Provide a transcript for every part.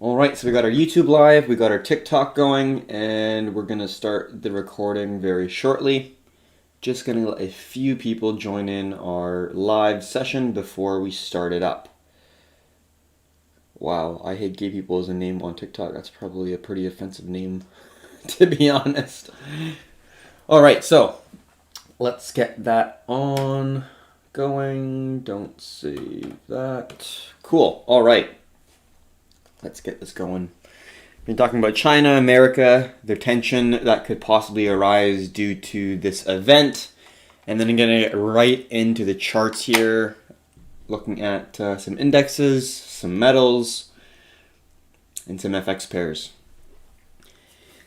All right, so we got our YouTube live, we got our TikTok going, and we're gonna start the recording very shortly. Just gonna let a few people join in our live session before we start it up. Wow, I hate gay people as a name on TikTok. That's probably a pretty offensive name, to be honest. All right, so let's get that on going. Don't save that. Cool. All right, let's get this going. We're talking about China, America, the tension that could possibly arise due to this event. And then I'm going to get right into the charts here, looking at some indexes, some metals, and some FX pairs.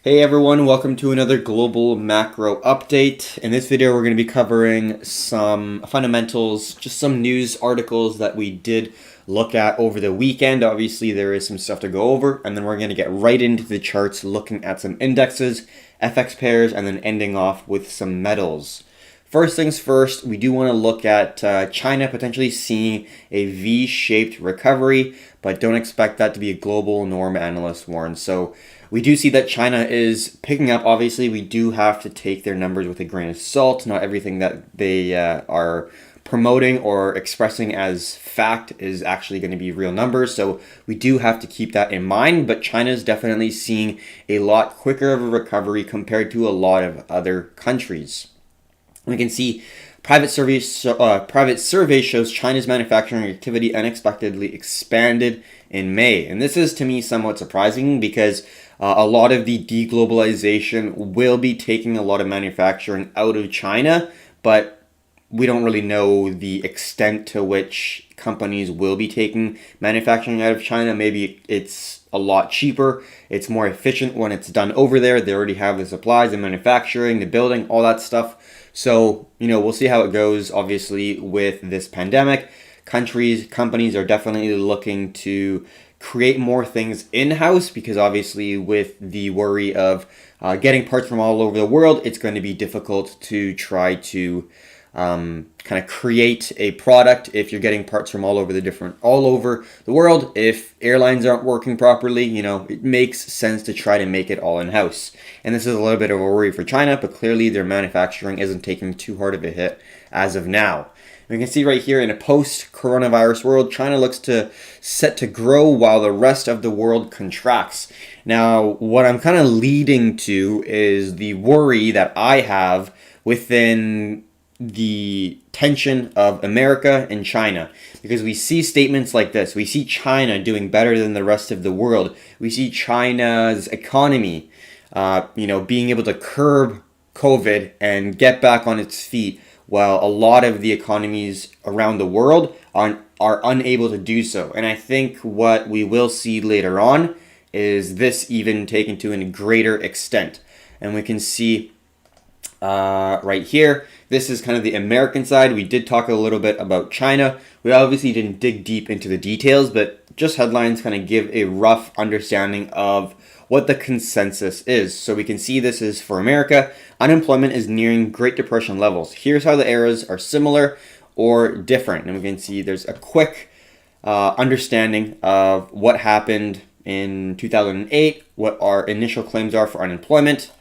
Hey everyone, welcome to another global macro update. In this video, we're going to be covering some fundamentals, just some news articles that we did look at over the weekend. Obviously, there is some stuff to go over, and then we're going to get right into the charts, looking at some indexes, FX pairs, and then ending off with some metals. First things first, we do want to look at China potentially seeing a V-shaped recovery, but don't expect that to be a global norm, analysts warn. So we do see that China is picking up. Obviously, we do have to take their numbers with a grain of salt. Not everything that they are promoting or expressing as fact is actually going to be real numbers. So we do have to keep that in mind. But China is definitely seeing a lot quicker of a recovery compared to a lot of other countries. We can see private survey shows China's manufacturing activity unexpectedly expanded in May. And this is, to me, somewhat surprising because a lot of the deglobalization will be taking a lot of manufacturing out of China, but we don't really know the extent to which companies will be taking manufacturing out of China. Maybe it's a lot cheaper. It's more efficient when it's done over there. They already have the supplies, the manufacturing, the building, all that stuff. So, we'll see how it goes. Obviously, with this pandemic, companies are definitely looking to create more things in-house because obviously with the worry of getting parts from all over the world, it's going to be difficult to try to kind of create a product if you're getting parts from all over the world. If airlines aren't working properly, it makes sense to try to make it all in-house. And this is a little bit of a worry for China, but clearly their manufacturing isn't taking too hard of a hit as of now. We can see right here in a post-coronavirus world, China looks set to grow while the rest of the world contracts. Now, what I'm kind of leading to is the worry that I have within the tension of America and China, because we see statements like this. We see China doing better than the rest of the world. We see China's economy, being able to curb COVID and get back on its feet, while a lot of the economies around the world are unable to do so. And I think what we will see later on is this even taken to a greater extent. And we can see right here, this is kind of the American side. We did talk a little bit about China. We obviously didn't dig deep into the details, but just headlines kind of give a rough understanding of what the consensus is. So we can see this is for America. Unemployment is nearing Great Depression levels. Here's how the eras are similar or different. And we can see there's a quick understanding of what happened in 2008, what our initial claims are for unemployment.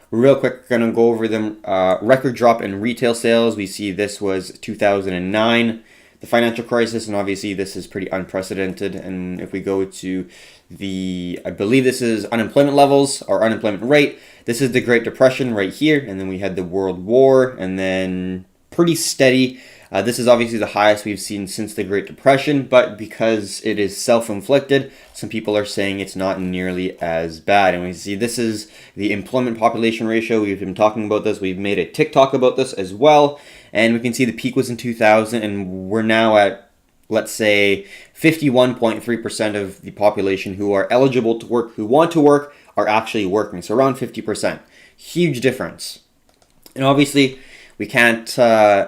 Real quick, going to go over them. Record drop in retail sales. We see this was 2009, the financial crisis, and obviously this is pretty unprecedented. And if we go to I believe this is unemployment levels or unemployment rate. This is the Great Depression right here, and then we had the World War, and then pretty steady. This is obviously the highest we've seen since the Great Depression, but because it is self-inflicted, some people are saying it's not nearly as bad. And we see this is the employment population ratio. We've been talking about this. We've made a TikTok about this as well. And we can see the peak was in 2000, and we're now at, let's say, 51.3% of the population who are eligible to work, who want to work, are actually working. So around 50%. Huge difference. And obviously, we can't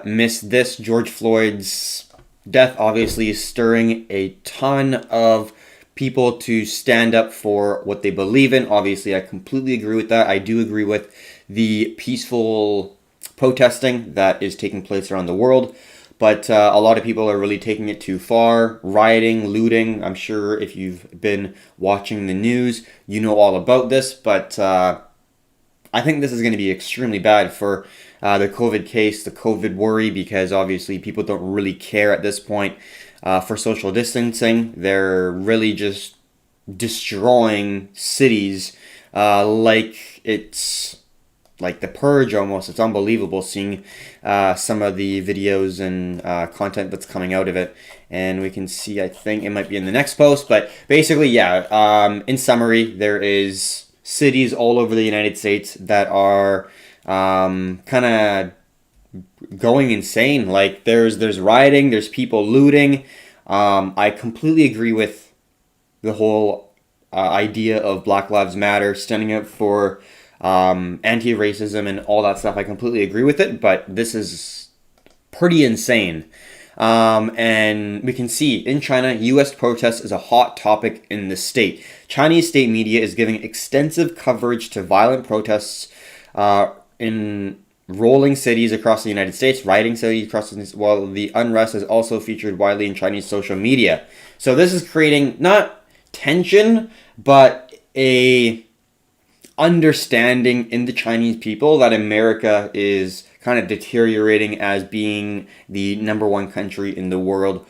miss this. George Floyd's death obviously is stirring a ton of people to stand up for what they believe in. Obviously, I completely agree with that. I do agree with the peaceful protesting that is taking place around the world. but a lot of people are really taking it too far. Rioting, looting. I'm sure if you've been watching the news, you know all about this, but I think this is going to be extremely bad for the COVID case, the COVID worry, because obviously people don't really care at this point for social distancing. They're really just destroying cities like it's like the purge almost. It's unbelievable seeing some of the videos and content that's coming out of it. And we can see, I think it might be in the next post, but basically, yeah, in summary, there is cities all over the United States that are kind of going insane. Like there's rioting, there's people looting. I completely agree with the whole idea of Black Lives Matter, standing up for anti-racism and all that stuff. I completely agree with it, but this is pretty insane. And we can see in China, U.S. protest is a hot topic in the state. Chinese state media is giving extensive coverage to violent protests in rolling cities across the United States, rioting cities across the while the unrest is also featured widely in Chinese social media. So this is creating not tension, but a understanding in the Chinese people that America is kind of deteriorating as being the number one country in the world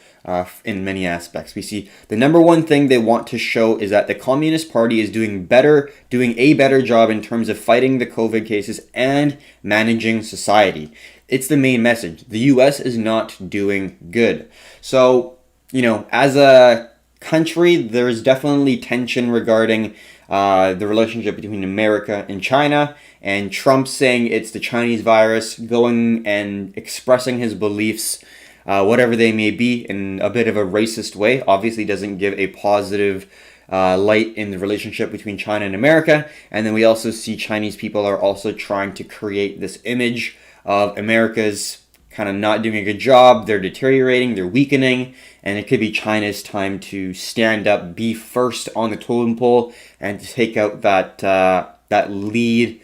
in many aspects. We see the number one thing they want to show is that the Communist Party is doing a better job in terms of fighting the COVID cases and managing society. It's the main message. The US is not doing good. So, as a country, there's definitely tension regarding the relationship between America and China, and Trump saying it's the Chinese virus, going and expressing his beliefs, whatever they may be, in a bit of a racist way, obviously doesn't give a positive light in the relationship between China and America. And then we also see Chinese people are also trying to create this image of America's kind of not doing a good job. They're deteriorating, they're weakening, and it could be China's time to stand up, be first on the totem pole, and to take out that lead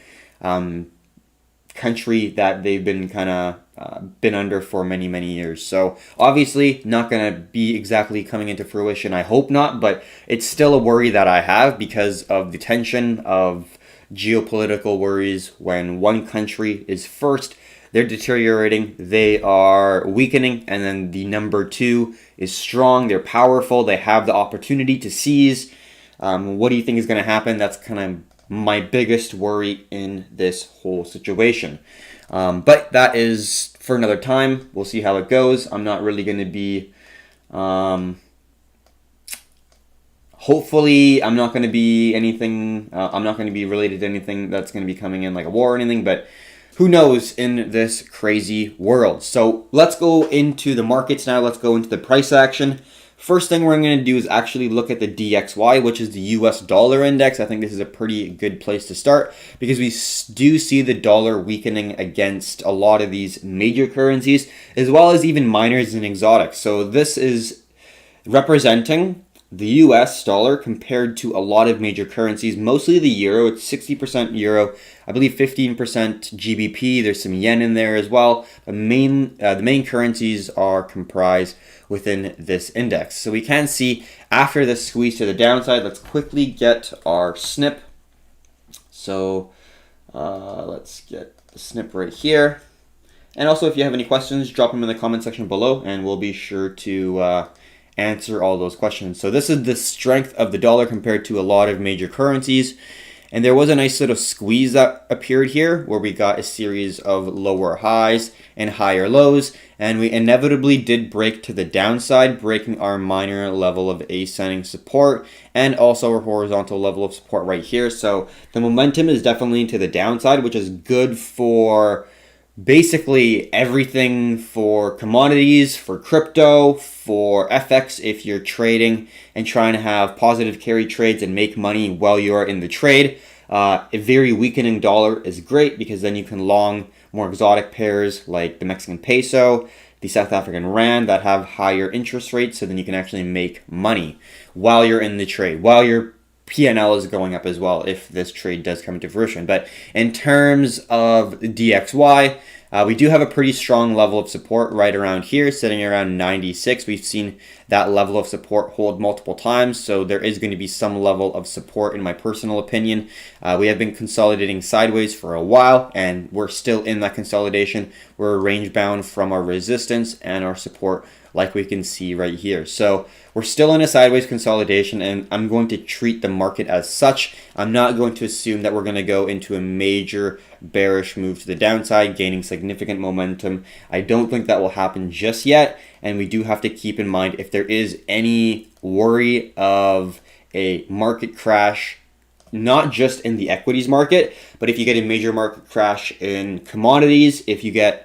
country that they've been kind of been under for many, many years. So obviously not going to be exactly coming into fruition. I hope not, but it's still a worry that I have because of the tension of geopolitical worries. When one country is first, they're deteriorating, they are weakening, and then the number two is strong, they're powerful, they have the opportunity to seize. What do you think is going to happen? That's kind of my biggest worry in this whole situation. But that is for another time. We'll see how it goes. I'm not really going to be... hopefully, I'm not going to be anything... I'm not going to be related to anything that's going to be coming in like a war or anything, but who knows in this crazy world. So let's go into the markets now. Let's go into the price action. First thing we're going to do is actually look at the DXY, which is the US dollar index. I think this is a pretty good place to start because we do see the dollar weakening against a lot of these major currencies, as well as even minors and exotics. So this is representing the US dollar compared to a lot of major currencies, mostly the euro. It's 60% euro, I believe 15% GBP. There's some yen in there as well. The main currencies are comprised within this index. So we can see after this squeeze to the downside, let's quickly get our snip. So let's get the snip right here. And also, if you have any questions, drop them in the comment section below, and we'll be sure to answer all those questions. So this is the strength of the dollar compared to a lot of major currencies. And there was a nice little squeeze that appeared here where we got a series of lower highs and higher lows. And we inevitably did break to the downside, breaking our minor level of ascending support and also our horizontal level of support right here. So the momentum is definitely to the downside, which is good for basically everything, for commodities, for crypto, for FX if you're trading and trying to have positive carry trades and make money while you are in the trade. A very weakening dollar is great because then you can long more exotic pairs like the Mexican peso, the South African rand that have higher interest rates, so then you can actually make money while you're in the trade, while your P&L is going up as well if this trade does come into fruition. But in terms of DXY, We do have a pretty strong level of support right around here, sitting around 96. We've seen that level of support hold multiple times, so there is going to be some level of support in my personal opinion. We have been consolidating sideways for a while, and we're still in that consolidation. We're range bound from our resistance and our support, like we can see right here. So we're still in a sideways consolidation, and I'm going to treat the market as such. I'm not going to assume that we're going to go into a major bearish move to the downside, gaining significant momentum. I don't think that will happen just yet, and we do have to keep in mind if there is any worry of a market crash, not just in the equities market, but if you get a major market crash in commodities, if you get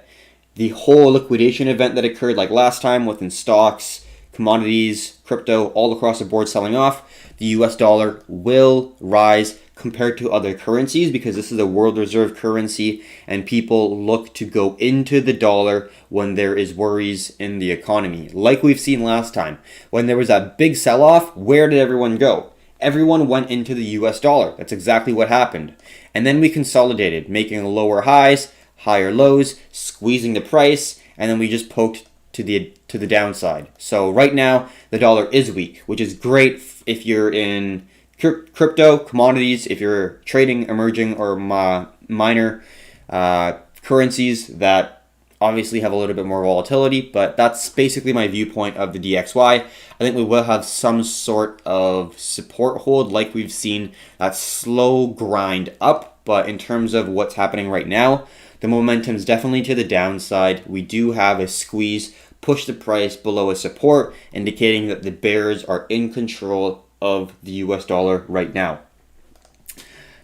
the whole liquidation event that occurred like last time within stocks, commodities, crypto, all across the board selling off, the US dollar will rise compared to other currencies because this is a world reserve currency and people look to go into the dollar when there is worries in the economy. Like we've seen last time, when there was that big sell-off, where did everyone go? Everyone went into the US dollar. That's exactly what happened. And then we consolidated, making lower highs, higher lows, squeezing the price, and then we just poked to the downside. So right now the dollar is weak, which is great if you're in crypto, commodities, if you're trading emerging or minor currencies that obviously have a little bit more volatility, but that's basically my viewpoint of the DXY. I think we will have some sort of support hold like we've seen, that slow grind up, but in terms of what's happening right now, the momentum is definitely to the downside. We do have a squeeze, push the price below a support, indicating that the bears are in control of the US dollar right now.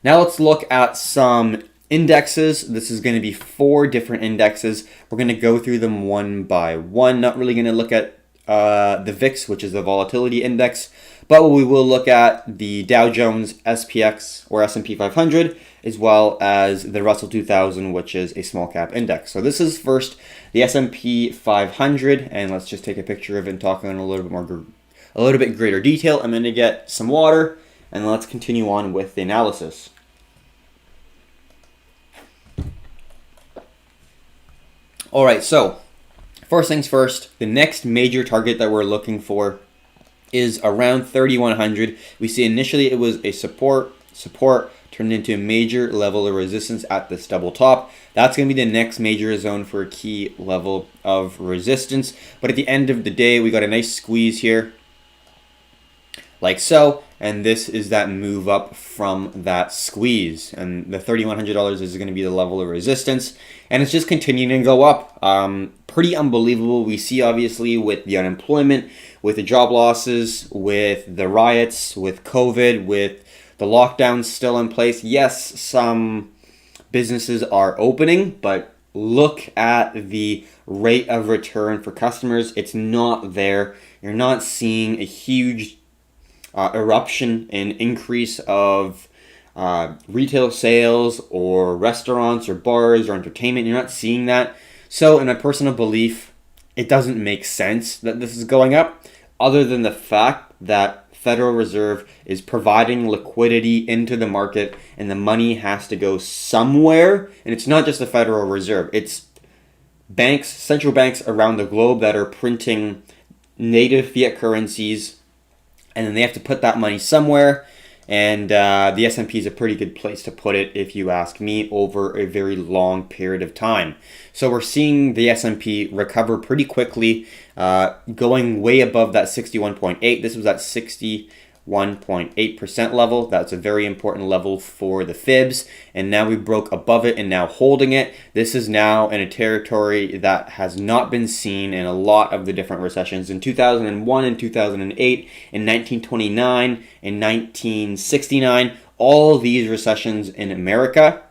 Now let's look at some indexes. This is going to be 4 different indexes. We're going to go through them one by one. Not really going to look at the VIX, which is the volatility index, but we will look at the Dow Jones, SPX, or S&P 500, as well as the Russell 2000, which is a small cap index. So this is first the S&P 500, and let's just take a picture of it and talk in a little bit greater detail. I'm going to get some water, and let's continue on with the analysis. All right, so first things first, the next major target that we're looking for is around 3,100. We see initially it was a support turned into a major level of resistance at this double top. That's going to be the next major zone for a key level of resistance. But at the end of the day, we got a nice squeeze here, like so, and this is that move up from that squeeze, and the $3,100 is going to be the level of resistance, and it's just continuing to go up. Pretty unbelievable. We see obviously with the unemployment, with the job losses, with the riots, with COVID, with the lockdowns still in place. Yes, some businesses are opening, but look at the rate of return for customers. It's not there. You're not seeing a huge eruption and increase of retail sales or restaurants or bars or entertainment. You're not seeing that. So in my personal belief, it doesn't make sense that this is going up, other than the fact that Federal Reserve is providing liquidity into the market and the money has to go somewhere. And it's not just the Federal Reserve. It's banks, central banks around the globe that are printing native fiat currencies, and then they have to put that money somewhere, and the S&P is a pretty good place to put it, if you ask me, over a very long period of time. So we're seeing the S&P recover pretty quickly, going way above that 61.8. This was at 61.8% level. That's a very important level for the fibs, and now we broke above it and now holding it. This is now in a territory that has not been seen in a lot of the different recessions. In 2001 and 2008, in 1929, in 1969, all these recessions in America,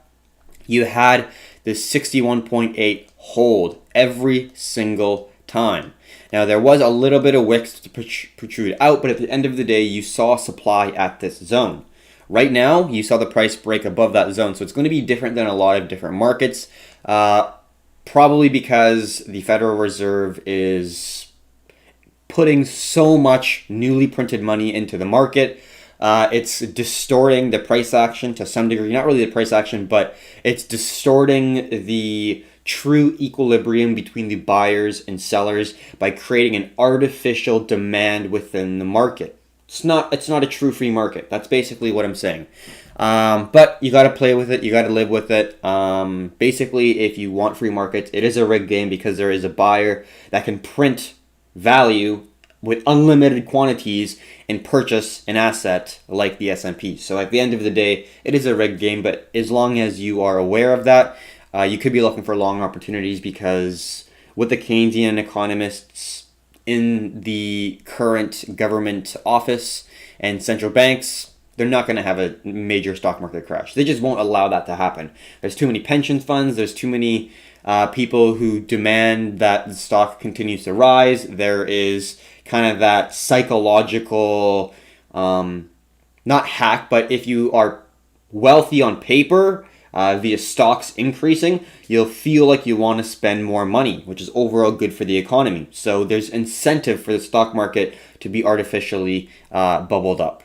you had this 61.8 hold every single time. Now, there was a little bit of wicks to protrude out, but at the end of the day, you saw supply at this zone. Right now, you saw the price break above that zone, so it's going to be different than a lot of different markets, probably because the Federal Reserve is putting so much newly printed money into the market. It's distorting the price action to some degree. Not really the price action, but it's distorting the true equilibrium between the buyers and sellers by creating an artificial demand within the market. It's not a true free market. That's basically what I'm saying. But you got to play with it. You got to live with it. Basically, if you want free markets, it is a rigged game because there is a buyer that can print value with unlimited quantities and purchase an asset like the S&P. So at the end of the day, it is a rigged game, but as long as you are aware of that, you could be looking for long opportunities because with the Keynesian economists in the current government office and central banks, they're not going to have a major stock market crash. They just won't allow that to happen. There's too many pension funds. There's too many people who demand that the stock continues to rise. There is kind of that psychological, not hack, but if you are wealthy on paper via stocks increasing, you'll feel like you want to spend more money, which is overall good for the economy. So there's incentive for the stock market to be artificially bubbled up.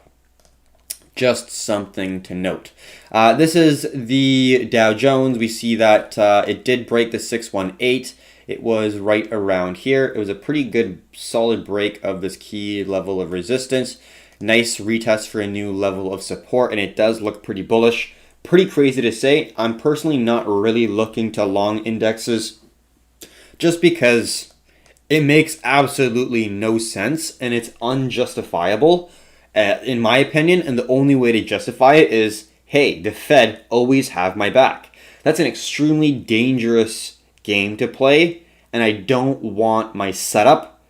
Just something to note. This is the Dow Jones. We see that it did break the 618. It was right around here. It was a pretty good solid break of this key level of resistance. Nice retest for a new level of support, and it does look pretty bullish. Pretty crazy to say. I'm personally not really looking to long indexes just because it makes absolutely no sense and it's unjustifiable. In my opinion, and the only way to justify it is, hey, the Fed always have my back. That's an extremely dangerous game to play, and I don't want my setup,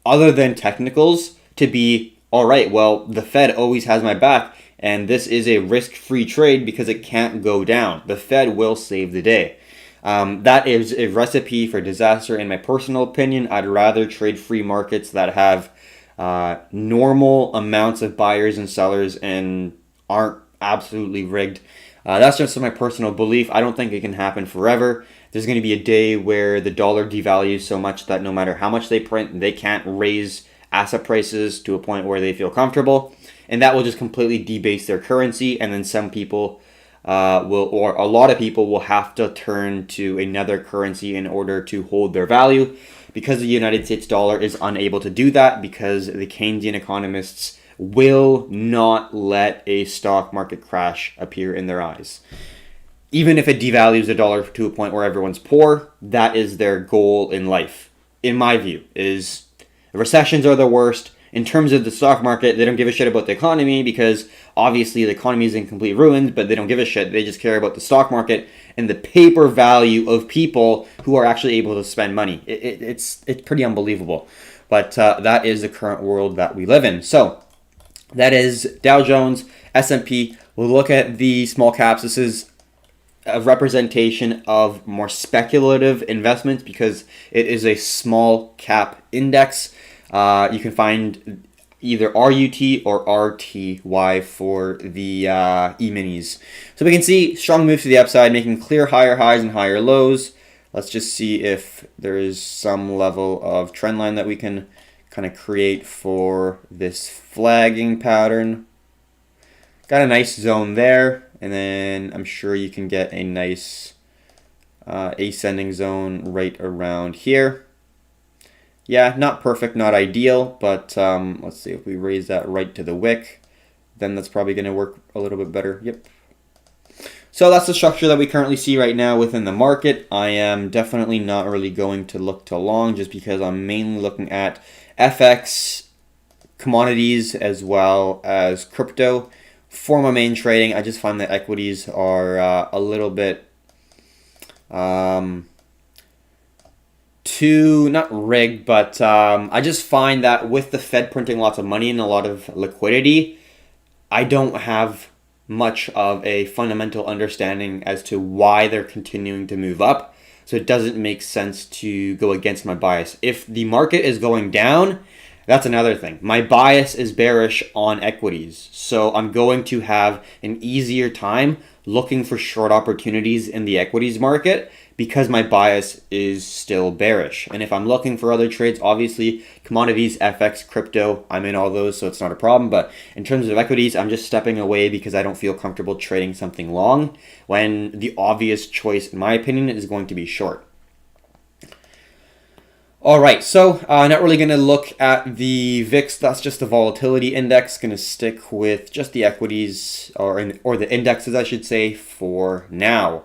other than technicals, to be, all right, well, the Fed always has my back, and this is a risk-free trade because it can't go down. The Fed will save the day. That is a recipe for disaster, in my personal opinion. I'd rather trade free markets that have normal amounts of buyers and sellers and aren't absolutely rigged. That's just my personal belief. I don't think it can happen forever. There's going to be a day where the dollar devalues so much that no matter how much they print, they can't raise asset prices to a point where they feel comfortable. And that will just completely debase their currency. And then some people or a lot of people will have to turn to another currency in order to hold their value, because the United States dollar is unable to do that because the Keynesian economists will not let a stock market crash appear in their eyes. Even if it devalues the dollar to a point where everyone's poor, that is their goal in life, in my view, is recessions are the worst. In terms of the stock market, they don't give a shit about the economy because obviously the economy is in complete ruins, but they don't give a shit. They just care about the stock market and the paper value of people who are actually able to spend money. It's pretty unbelievable. But that is the current world that we live in. So that is Dow Jones, S&P. We'll look at the small caps. This is a representation of more speculative investments because it is a small cap index. You can find either RUT or RTY for the E-minis. So we can see strong moves to the upside, making clear higher highs and higher lows. Let's just see if there is some level of trend line that we can kind of create for this flagging pattern. Got a nice zone there, and then I'm sure you can get a nice ascending zone right around here. Yeah, not perfect, not ideal, but let's see if we raise that right to the wick, then that's probably going to work a little bit better. Yep. So that's the structure that we currently see right now within the market. I am definitely not really going to look to long just because I'm mainly looking at FX, commodities, as well as crypto. For my main trading, I just find that equities are a little bit too, not rigged, but I just find that with the Fed printing lots of money and a lot of liquidity, I don't have much of a fundamental understanding as to why they're continuing to move up. So it doesn't make sense to go against my bias. If the market is going down, that's another thing. My bias is bearish on equities. So I'm going to have an easier time looking for short opportunities in the equities market because my bias is still bearish. And if I'm looking for other trades, obviously commodities, FX, crypto, I'm in all those, so it's not a problem. But in terms of equities, I'm just stepping away because I don't feel comfortable trading something long when the obvious choice, in my opinion, is going to be short. All right, so not really going to look at the VIX. That's just the volatility index. Going to stick with just the equities or the indexes, I should say, for now.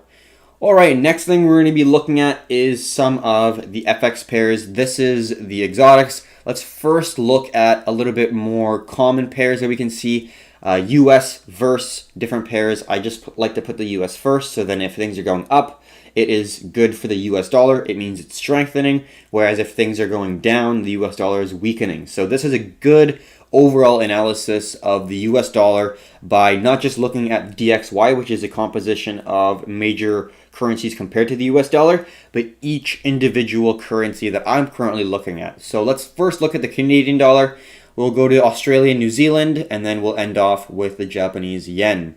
All right, next thing we're going to be looking at is some of the FX pairs. This is the exotics. Let's first look at a little bit more common pairs that we can see. US versus different pairs. I just like to put the US first, so then if things are going up, it is good for the US dollar. It means it's strengthening, whereas if things are going down, the US dollar is weakening. So this is a good overall analysis of the US dollar by not just looking at DXY, which is a composition of major currencies compared to the US dollar, but each individual currency that I'm currently looking at. So let's first look at the Canadian dollar. We'll go to Australia, New Zealand, and then we'll end off with the Japanese yen.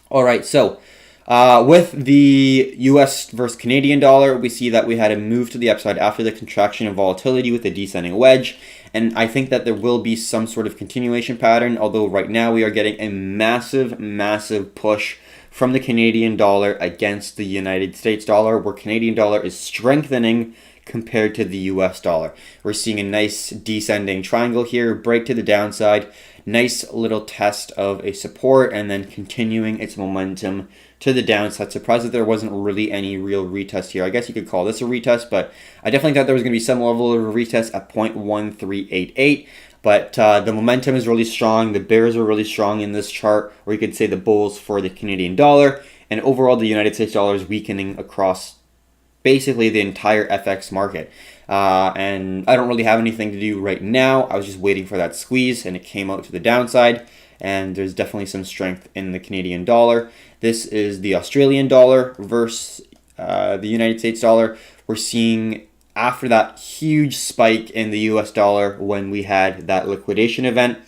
All right, so with the US versus Canadian dollar, we see that we had a move to the upside after the contraction of volatility with the descending wedge. And I think that there will be some sort of continuation pattern, although right now we are getting a massive, massive push from the Canadian dollar against the United States dollar, where Canadian dollar is strengthening compared to the US dollar. We're seeing a nice descending triangle here, break to the downside, nice little test of a support, and then continuing its momentum to the downside. Surprised that there wasn't really any real retest here. I guess you could call this a retest, but I definitely thought there was going to be some level of a retest at 0.1388. But the momentum is really strong. The bears are really strong in this chart, or you could say the bulls for the Canadian dollar. And overall, the United States dollar is weakening across basically the entire FX market. And I don't really have anything to do right now. I was just waiting for that squeeze, and it came out to the downside. And there's definitely some strength in the Canadian dollar. This is the Australian dollar versus the United States dollar. We're seeing after that huge spike in the US dollar when we had that liquidation event,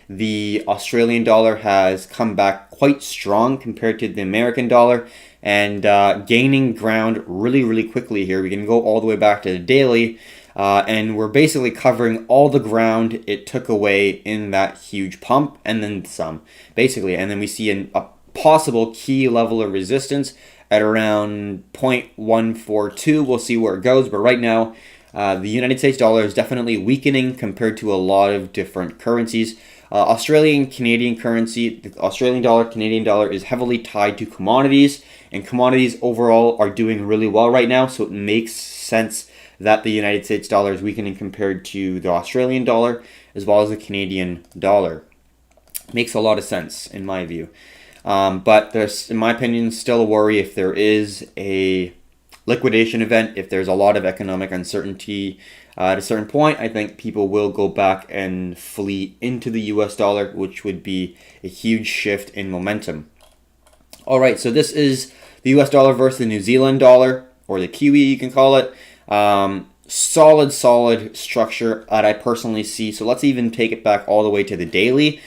the Australian dollar has come back quite strong compared to the American dollar and gaining ground really, really quickly here. We can go all the way back to the daily, and we're basically covering all the ground it took away in that huge pump and then some, basically. And then we see a possible key level of resistance at around 0.142. We'll see where it goes, but right now the United States dollar is definitely weakening compared to a lot of different currencies. Australian Canadian currency, the Australian dollar, Canadian dollar is heavily tied to commodities, and commodities overall are doing really well right now, so it makes sense that the United States dollar is weakening compared to the Australian dollar as well as the Canadian dollar. Makes a lot of sense in my view. But there's, in my opinion, still a worry if there is a liquidation event, if there's a lot of economic uncertainty. At a certain point, I think people will go back and flee into the US dollar, which would be a huge shift in momentum. All right, so this is the US dollar versus the New Zealand dollar, or the Kiwi, you can call it. Solid structure that I personally see. So let's even take it back all the way to the daily.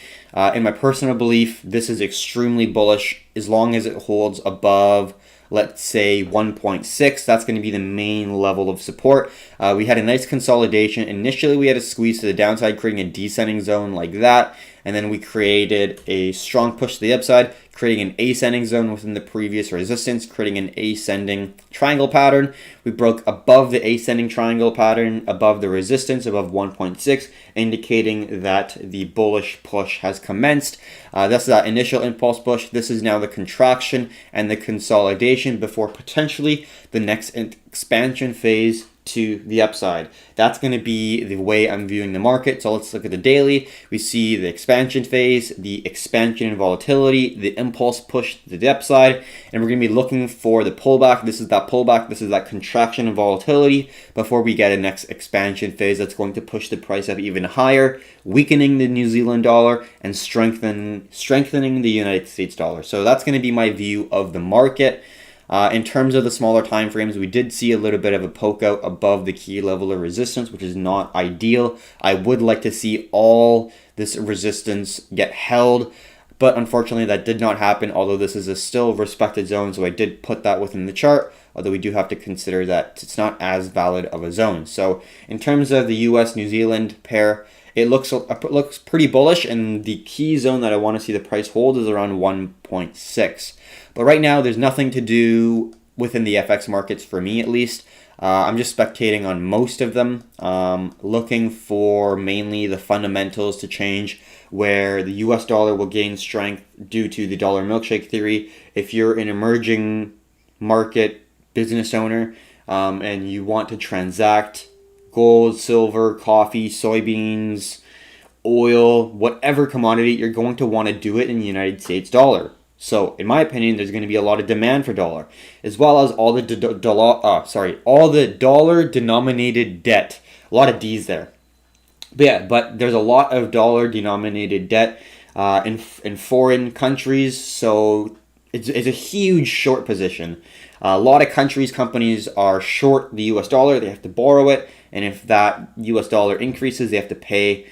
In my personal belief, this is extremely bullish as long as it holds above, let's say, 1.6. That's going to be the main level of support. We had a nice consolidation. Initially, we had a squeeze to the downside, creating a descending zone like that. And then we created a strong push to the upside, creating an ascending zone within the previous resistance, creating an ascending triangle pattern. We broke above the ascending triangle pattern, above the resistance, above 1.6, indicating that the bullish push has commenced. That's that initial impulse push. This is now the contraction and the consolidation before potentially the next expansion phase to the upside. That's going to be the way I'm viewing the market. So let's look at the daily. We see the expansion phase, the expansion in volatility, the impulse push to the upside, and we're going to be looking for the pullback. This is that pullback. This is that contraction in volatility before we get a next expansion phase that's going to push the price up even higher, weakening the New Zealand dollar and strengthening the United States dollar. So that's going to be my view of the market. In terms of the smaller time frames, we did see a little bit of a poke out above the key level of resistance, which is not ideal. I would like to see all this resistance get held, but unfortunately that did not happen, although this is a still respected zone, so I did put that within the chart, although we do have to consider that it's not as valid of a zone. So in terms of the US-New Zealand pair, it looks pretty bullish, and the key zone that I want to see the price hold is around 1.6. But right now, there's nothing to do within the FX markets, for me at least. I'm just spectating on most of them, looking for mainly the fundamentals to change, where the US dollar will gain strength due to the dollar milkshake theory. If you're an emerging market business owner and you want to transact gold, silver, coffee, soybeans, oil, whatever commodity, you're going to want to do it in the United States dollar. So, in my opinion, there's going to be a lot of demand for dollar, as well as all the dollar denominated debt. A lot of D's there. But there's a lot of dollar denominated debt in foreign countries, so it's a huge short position. A lot of companies are short the US dollar, they have to borrow it, and if that US dollar increases, they have to pay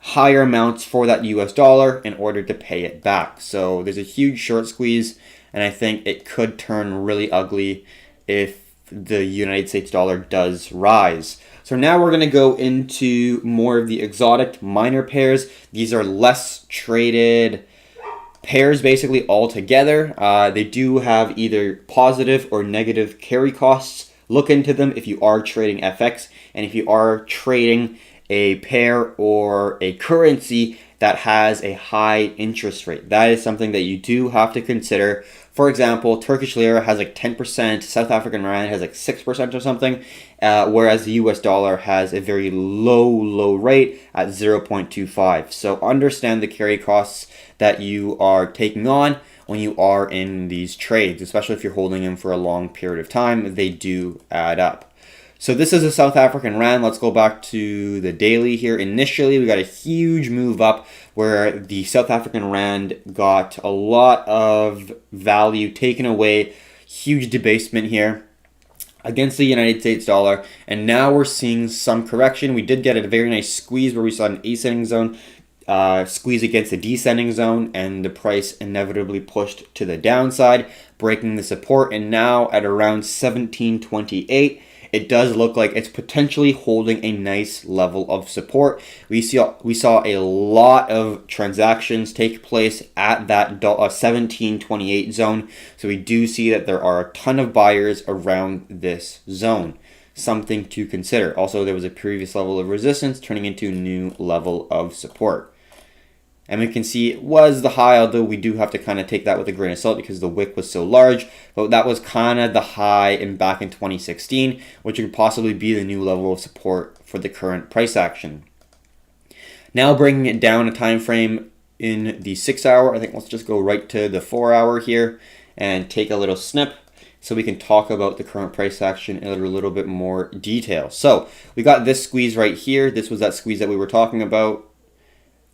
higher amounts for that US dollar in order to pay it back. So there's a huge short squeeze, and I think it could turn really ugly if the United States dollar does rise. So now we're going to go into more of the exotic minor pairs. These are less traded pairs basically altogether. They do have either positive or negative carry costs. Look into them if you are trading FX and if you are trading a pair or a currency that has a high interest rate. That is something that you do have to consider. For example, Turkish lira has like 10%, South African rand has like 6% or something, whereas the US dollar has a very low rate at 0.25. So understand the carry costs that you are taking on when you are in these trades, especially if you're holding them for a long period of time. They do add up. So this is a South African rand. Let's go back to the daily here. Initially, we got a huge move up where the South African rand got a lot of value taken away. Huge debasement here against the United States dollar. And now we're seeing some correction. We did get a very nice squeeze where we saw an ascending zone squeeze against the descending zone, and the price inevitably pushed to the downside, breaking the support. And now at around 1728, it does look like it's potentially holding a nice level of support. We saw a lot of transactions take place at that 1728 zone. So we do see that there are a ton of buyers around this zone. Something to consider. Also, there was a previous level of resistance turning into a new level of support. And we can see it was the high, although we do have to kind of take that with a grain of salt because the wick was so large. But that was kind of the high back in 2016, which could possibly be the new level of support for the current price action. Now bringing it down a time frame in the 6 hour. I think let's just go right to the 4 hour here and take a little snip so we can talk about the current price action in a little bit more detail. So we got this squeeze right here. This was that squeeze that we were talking about,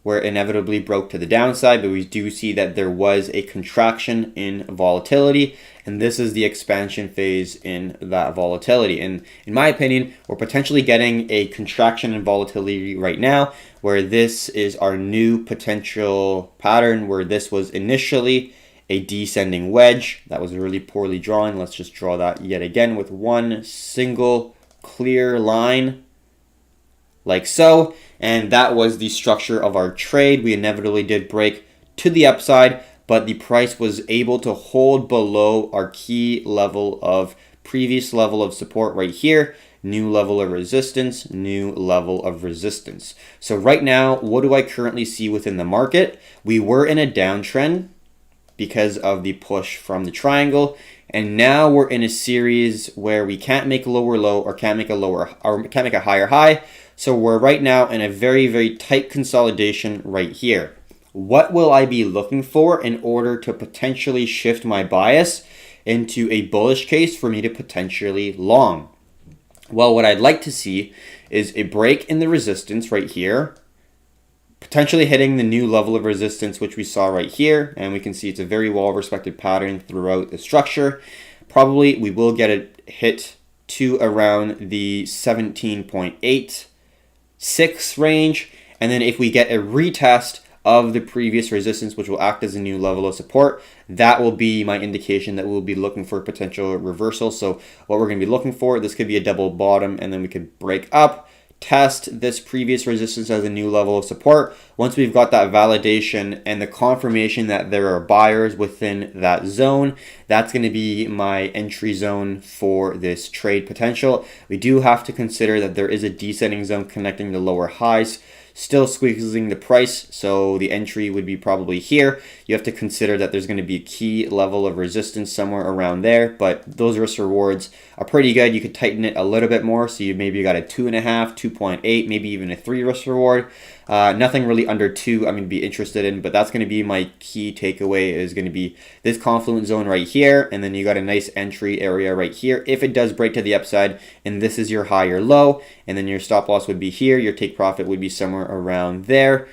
where it inevitably broke to the downside, but we do see that there was a contraction in volatility, and this is the expansion phase in that volatility. And in my opinion, we're potentially getting a contraction in volatility right now, where this is our new potential pattern, where this was initially a descending wedge that was really poorly drawn. Let's just draw that yet again with one single clear line, like so. And that was the structure of our trade. We inevitably did break to the upside, but the price was able to hold below our key level of previous level of support right here. New level of resistance, new level of resistance. So right now, what do I currently see within the market? We were in a downtrend because of the push from the triangle. And now we're in a series where we can't make a lower low or can't make a higher high. So we're right now in a very, very tight consolidation right here. What will I be looking for in order to potentially shift my bias into a bullish case for me to potentially long? Well, what I'd like to see is a break in the resistance right here, potentially hitting the new level of resistance, which we saw right here. And we can see it's a very well-respected pattern throughout the structure. Probably we will get a hit to around the 17.86 range. And then if we get a retest of the previous resistance, which will act as a new level of support, that will be my indication that we'll be looking for a potential reversal. So what we're going to be looking for, this could be a double bottom, and then we could break up test this previous resistance as a new level of support. Once we've got that validation and the confirmation that there are buyers within that zone, that's going to be my entry zone for this trade potential. We do have to consider that there is a descending zone connecting the lower highs, still squeezing the price, so the entry would be probably here. You have to consider that there's going to be a key level of resistance somewhere around there, but those risk rewards are pretty good. You could tighten it a little bit more, so you maybe got a 2.5, 2.8, maybe even a 3 risk reward. Nothing really under 2 I'm going to be interested in, but that's going to be my key takeaway, is going to be this confluence zone right here, and then you got a nice entry area right here if it does break to the upside, and this is your high or low, and then your stop loss would be here, your take profit would be somewhere around there.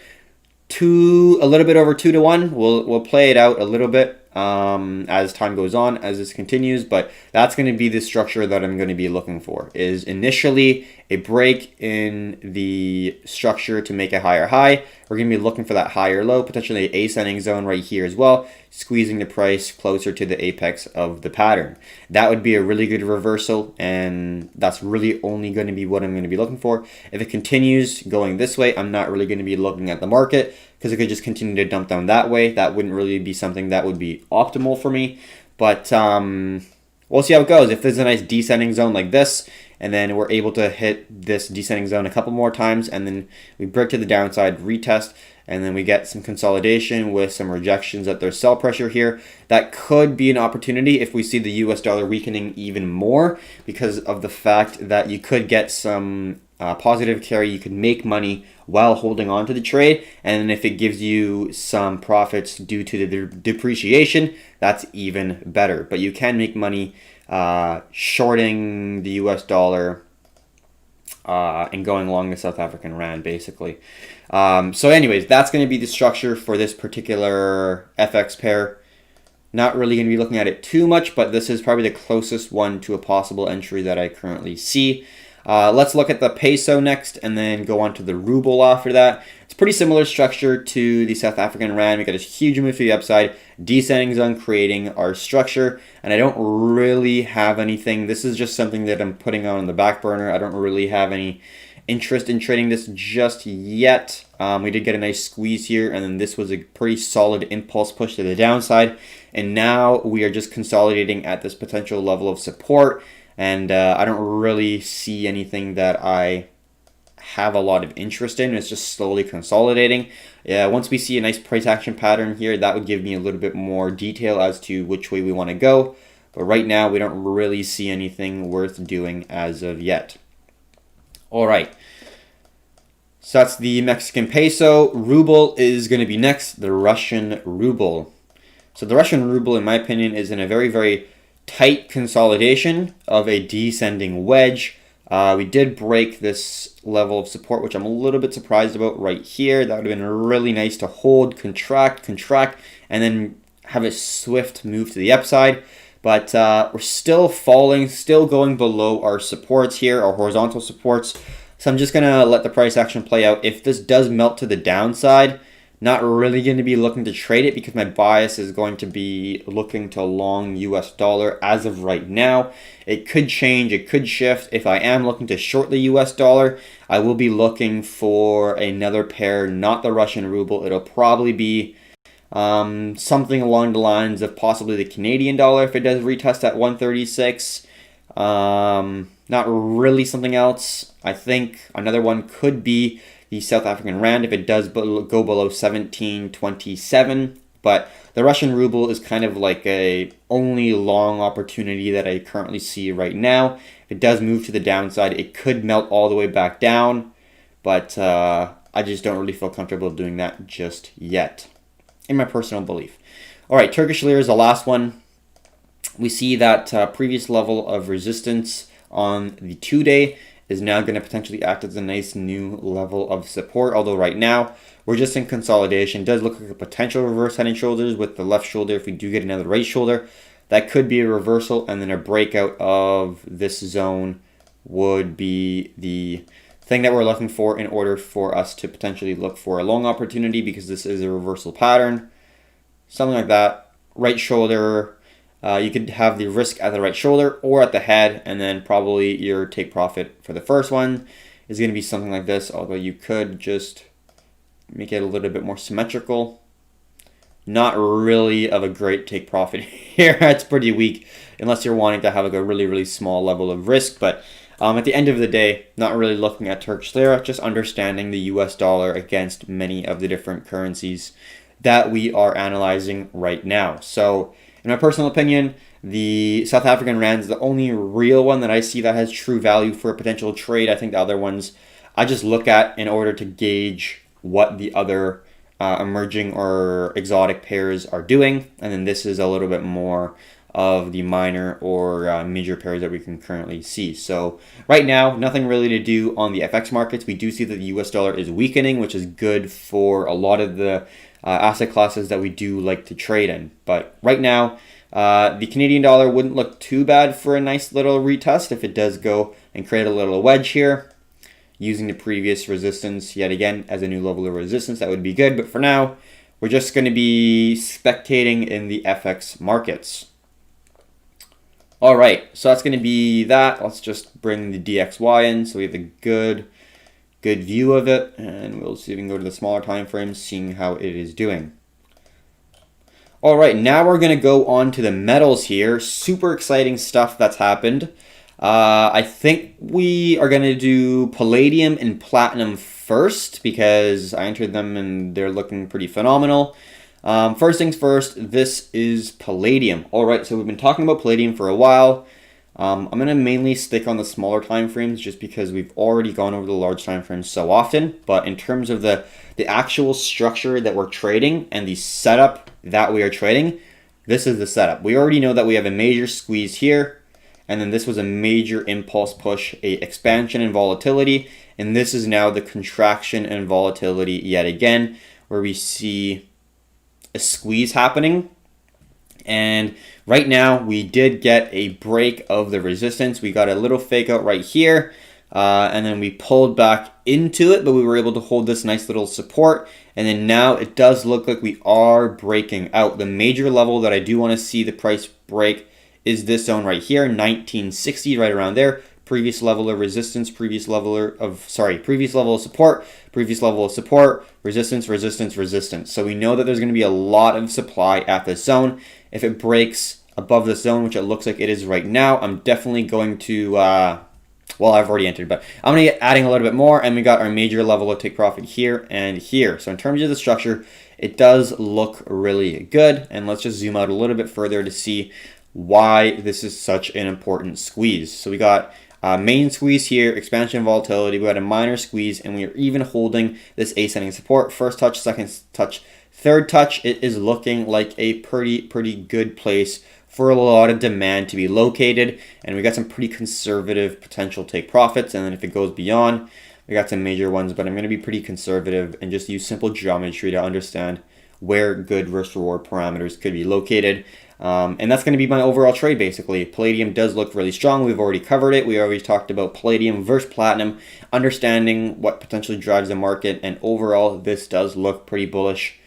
A little bit over 2 to 1. We'll play it out a little bit as time goes on, as this continues, but that's going to be the structure that I'm going to be looking for, is initially a break in the structure to make a higher high. We're going to be looking for that higher low, potentially an ascending zone right here as well, squeezing the price closer to the apex of the pattern. That would be a really good reversal, and that's really only going to be what I'm going to be looking for. If it continues going this way, I'm not really going to be looking at the market, because it could just continue to dump down that way. That wouldn't really be something that would be optimal for me, but we'll see how it goes. If there's a nice descending zone like this, and then we're able to hit this descending zone a couple more times, and then we break to the downside, retest, and then we get some consolidation with some rejections that there's sell pressure here, that could be an opportunity if we see the US dollar weakening even more, because of the fact that you could get some positive carry. You could make money while holding on to the trade, and if it gives you some profits due to the depreciation, that's even better. But you can make money shorting the US dollar and going along the South African rand, basically. So anyways, that's going to be the structure for this particular FX pair. Not really going to be looking at it too much, but this is probably the closest one to a possible entry that I currently see. Let's look at the peso next, and then go on to the ruble after that. It's pretty similar structure to the South African rand. We got a huge move to the upside, descending zone creating our structure, and I don't really have anything. This is just something that I'm putting on the back burner. I don't really have any interest in trading this just yet. We did get a nice squeeze here, and then this was a pretty solid impulse push to the downside, and now we are just consolidating at this potential level of support. And I don't really see anything that I have a lot of interest in. It's just slowly consolidating. Once we see a nice price action pattern here, that would give me a little bit more detail as to which way we want to go. But right now, we don't really see anything worth doing as of yet. All right. So that's the Mexican peso. Ruble is going to be next, the Russian ruble. So the Russian ruble, in my opinion, is in a very, very tight consolidation of a descending wedge. We did break this level of support, which I'm a little bit surprised about right here. That would have been really nice to hold, contract, and then have a swift move to the upside. But we're still falling, still going below our supports here, our horizontal supports. So I'm just going to let the price action play out. If this does melt to the downside, not really going to be looking to trade it, because my bias is going to be looking to long US dollar as of right now. It could change, it could shift. If I am looking to short the US dollar, I will be looking for another pair, not the Russian ruble. It'll probably be something along the lines of possibly the Canadian dollar if it does retest at 136. Not really something else. I think another one could be the South African rand if it does go below 17.27, but the Russian ruble is kind of like a only long opportunity that I currently see right now. If it does move to the downside, it could melt all the way back down, but I just don't really feel comfortable doing that just yet, in my personal belief. All right, Turkish lira is the last one. We see that previous level of resistance on the 2-day is now going to potentially act as a nice new level of support. Although right now, we're just in consolidation. It does look like a potential reverse head and shoulders with the left shoulder. If we do get another right shoulder, that could be a reversal, and then a breakout of this zone would be the thing that we're looking for in order for us to potentially look for a long opportunity, because this is a reversal pattern. Something like that. Right shoulder. You could have the risk at the right shoulder or at the head, and then probably your take profit for the first one is going to be something like this, although you could just make it a little bit more symmetrical. Not really of a great take profit here. It's pretty weak unless you're wanting to have like a really, really small level of risk. But at the end of the day, not really looking at Turkish lira, just understanding the US dollar against many of the different currencies that we are analyzing right now. So in my personal opinion, the South African rand is the only real one that I see that has true value for a potential trade. I think the other ones I just look at in order to gauge what the other emerging or exotic pairs are doing. And then this is a little bit more of the minor or major pairs that we can currently see. So right now, nothing really to do on the FX markets. We do see that the US dollar is weakening, which is good for a lot of the asset classes that we do like to trade in. But right now, the Canadian dollar wouldn't look too bad for a nice little retest if it does go and create a little wedge here. Using the previous resistance yet again as a new level of resistance, that would be good. But for now, we're just going to be spectating in the FX markets. All right, so that's going to be that. Let's just bring the DXY in so we have a good view of it. And we'll see if we can go to the smaller time frames, seeing how it is doing. All right, now we're going to go on to the metals here. Super exciting stuff that's happened. I think we are going to do palladium and platinum first because I entered them and they're looking pretty phenomenal. First things first, this is palladium. All right, so we've been talking about palladium for a while. I'm going to mainly stick on the smaller time frames just because we've already gone over the large time frames so often. But in terms of the actual structure that we're trading and the setup that we are trading, this is the setup. We already know that we have a major squeeze here. And then this was a major impulse push, a expansion in volatility. And this is now the contraction and volatility yet again, where we see a squeeze happening. And right now we did get a break of the resistance. We got a little fake out right here. And then we pulled back into it, but we were able to hold this nice little support. And then now it does look like we are breaking out. The major level that I do want to see the price break is this zone right here, 1960, right around there. Previous level of resistance, previous level of support, previous level of support, resistance, resistance, resistance. So we know that there's going to be a lot of supply at this zone. If it breaks above this zone, which it looks like it is right now, I'm definitely going to, well, I've already entered, but I'm going to get adding a little bit more, and we got our major level of take profit here and here. So in terms of the structure, it does look really good. And let's just zoom out a little bit further to see why this is such an important squeeze. So we got main squeeze here, expansion volatility, we got a minor squeeze, and we are even holding this ascending support. First touch, second touch, third touch. It is looking like a pretty good place for a lot of demand to be located, and we got some pretty conservative potential take profits. And then if it goes beyond, we got some major ones, but I'm going to be pretty conservative and just use simple geometry to understand where good risk reward parameters could be located. And that's going to be my overall trade, basically. Palladium does look really strong. We've already covered it. We already talked about palladium versus platinum, understanding what potentially drives the market. And overall, this does look pretty bullish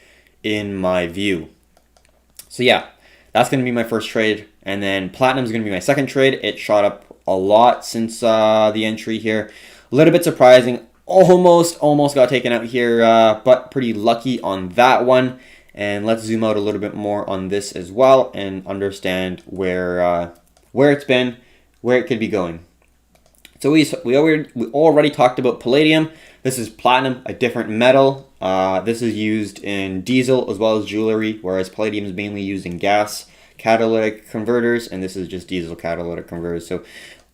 in my view. So yeah, that's going to be my first trade. And then platinum is going to be my second trade. It shot up a lot since the entry here. A little bit surprising. Almost got taken out here, but pretty lucky on that one. And let's zoom out a little bit more on this as well and understand where it's been, where it could be going. So we already talked about palladium. This is platinum, a different metal. This is used in diesel as well as jewelry, whereas palladium is mainly used in gas catalytic converters, and this is just diesel catalytic converters. So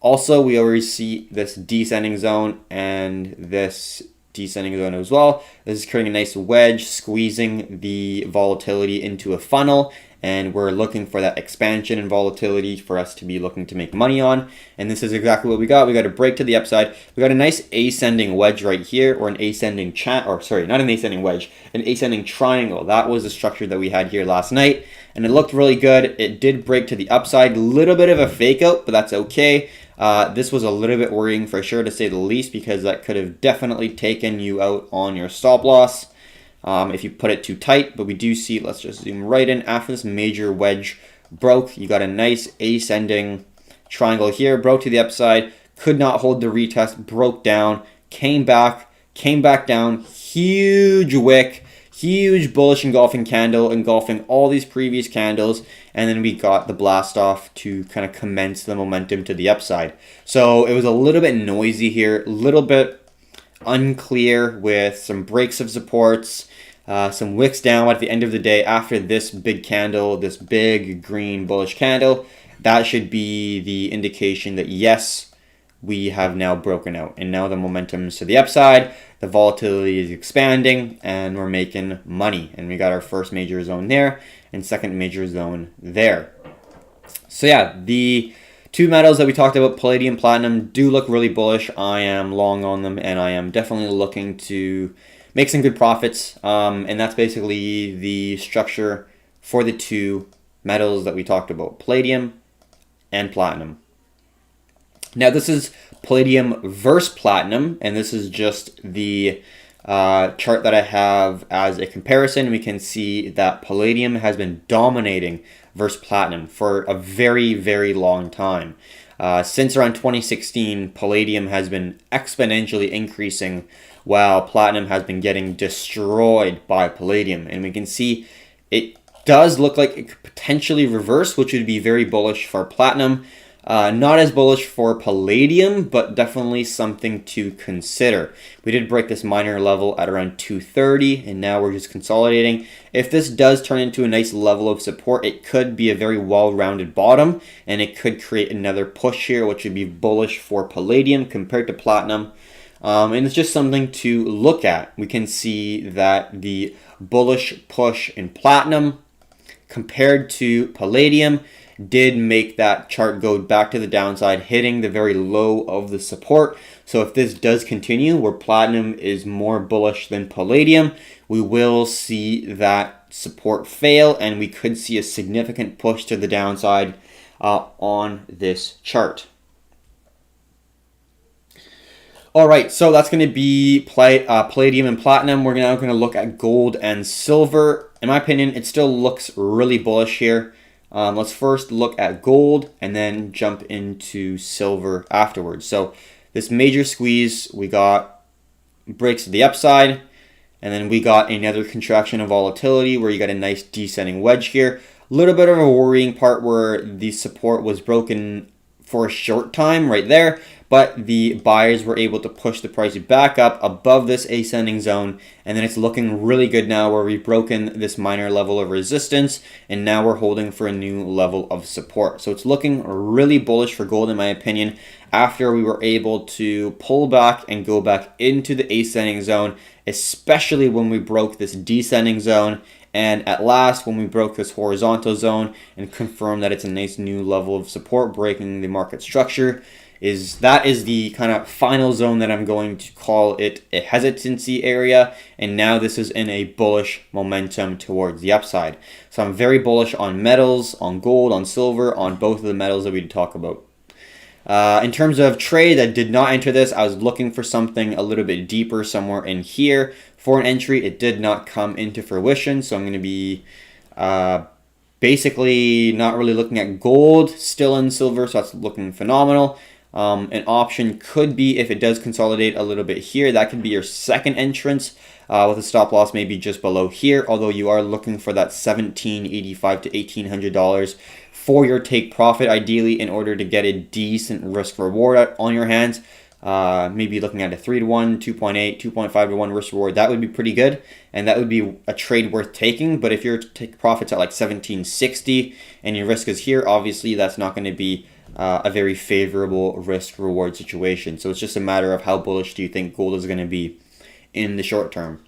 also we already see this descending zone and this descending zone as well. This is creating a nice wedge, squeezing the volatility into a funnel, and we're looking for that expansion and volatility for us to be looking to make money on. And this is exactly what we got. We got a break to the upside. We got a nice ascending wedge right here, or an ascending not an ascending wedge, an ascending triangle. That was the structure that we had here last night, and it looked really good. It did break to the upside, a little bit of a fake out, but that's okay. This was a little bit worrying for sure, to say the least, because that could have definitely taken you out on your stop loss if you put it too tight. But we do see, let's just zoom right in, after this major wedge broke, you got a nice ascending triangle here, broke to the upside, could not hold the retest, broke down, came back down, huge wick, huge bullish engulfing candle, engulfing all these previous candles, and then we got the blast off to kind of commence the momentum to the upside. So it was a little bit noisy here, a little bit unclear with some breaks of supports, some wicks down. At the end of the day, after this big candle, this big green bullish candle, that should be the indication that yes, we have now broken out, and now the momentum is to the upside, the volatility is expanding, and we're making money. And we got our first major zone there and second major zone there. So yeah, the two metals that we talked about, palladium, platinum, do look really bullish. I am long on them, and I am definitely looking to make some good profits. And that's basically the structure for the two metals that we talked about, palladium and platinum. Now this is palladium versus platinum, and this is just the chart that I have as a comparison. We can see that palladium has been dominating versus platinum for a very, very long time. Since around 2016, palladium has been exponentially increasing while platinum has been getting destroyed by palladium. And we can see it does look like it could potentially reverse, which would be very bullish for platinum. Not as bullish for palladium, but definitely something to consider. We did break this minor level at around 230, and now we're just consolidating. If this does turn into a nice level of support, it could be a very well-rounded bottom, and it could create another push here, which would be bullish for palladium compared to platinum. And it's just something to look at. We can see that the bullish push in platinum compared to palladium did make that chart go back to the downside, hitting the very low of the support. So if this does continue, where platinum is more bullish than palladium, we will see that support fail, and we could see a significant push to the downside on this chart. All right, so that's going to be palladium and platinum. We're now going to look at gold and silver. In my opinion, it still looks really bullish here. Let's first look at gold and then jump into silver afterwards. So this major squeeze, we got breaks to the upside, and then we got another contraction of volatility where you got a nice descending wedge here. A little bit of a worrying part where the support was broken for a short time right there, but the buyers were able to push the price back up above this ascending zone, and then it's looking really good now where we've broken this minor level of resistance, and now we're holding for a new level of support. So it's looking really bullish for gold in my opinion, after we were able to pull back and go back into the ascending zone, especially when we broke this descending zone, and at last when we broke this horizontal zone and confirmed that it's a nice new level of support, breaking the market structure. That is the kind of final zone that I'm going to call it a hesitancy area, and now this is in a bullish momentum towards the upside. So I'm very bullish on metals, on gold, on silver, on both of the metals that we talk about. In terms of trade, I did not enter this. I was looking for something a little bit deeper somewhere in here for an entry. It did not come into fruition, so I'm going to be basically not really looking at gold, still in silver, so that's looking phenomenal. An option could be, if it does consolidate a little bit here, that could be your second entrance with a stop loss maybe just below here, although you are looking for that $1,785 to $1,800 for your take profit, ideally, in order to get a decent risk reward on your hands. Maybe looking at a 3-to-1, 2.8, 2.5-to-1 risk reward. That would be pretty good, and that would be a trade worth taking. But if your take profits at like 1760 and your risk is here, obviously that's not going to be a very favorable risk reward situation. So it's just a matter of how bullish do you think gold is going to be in the short term,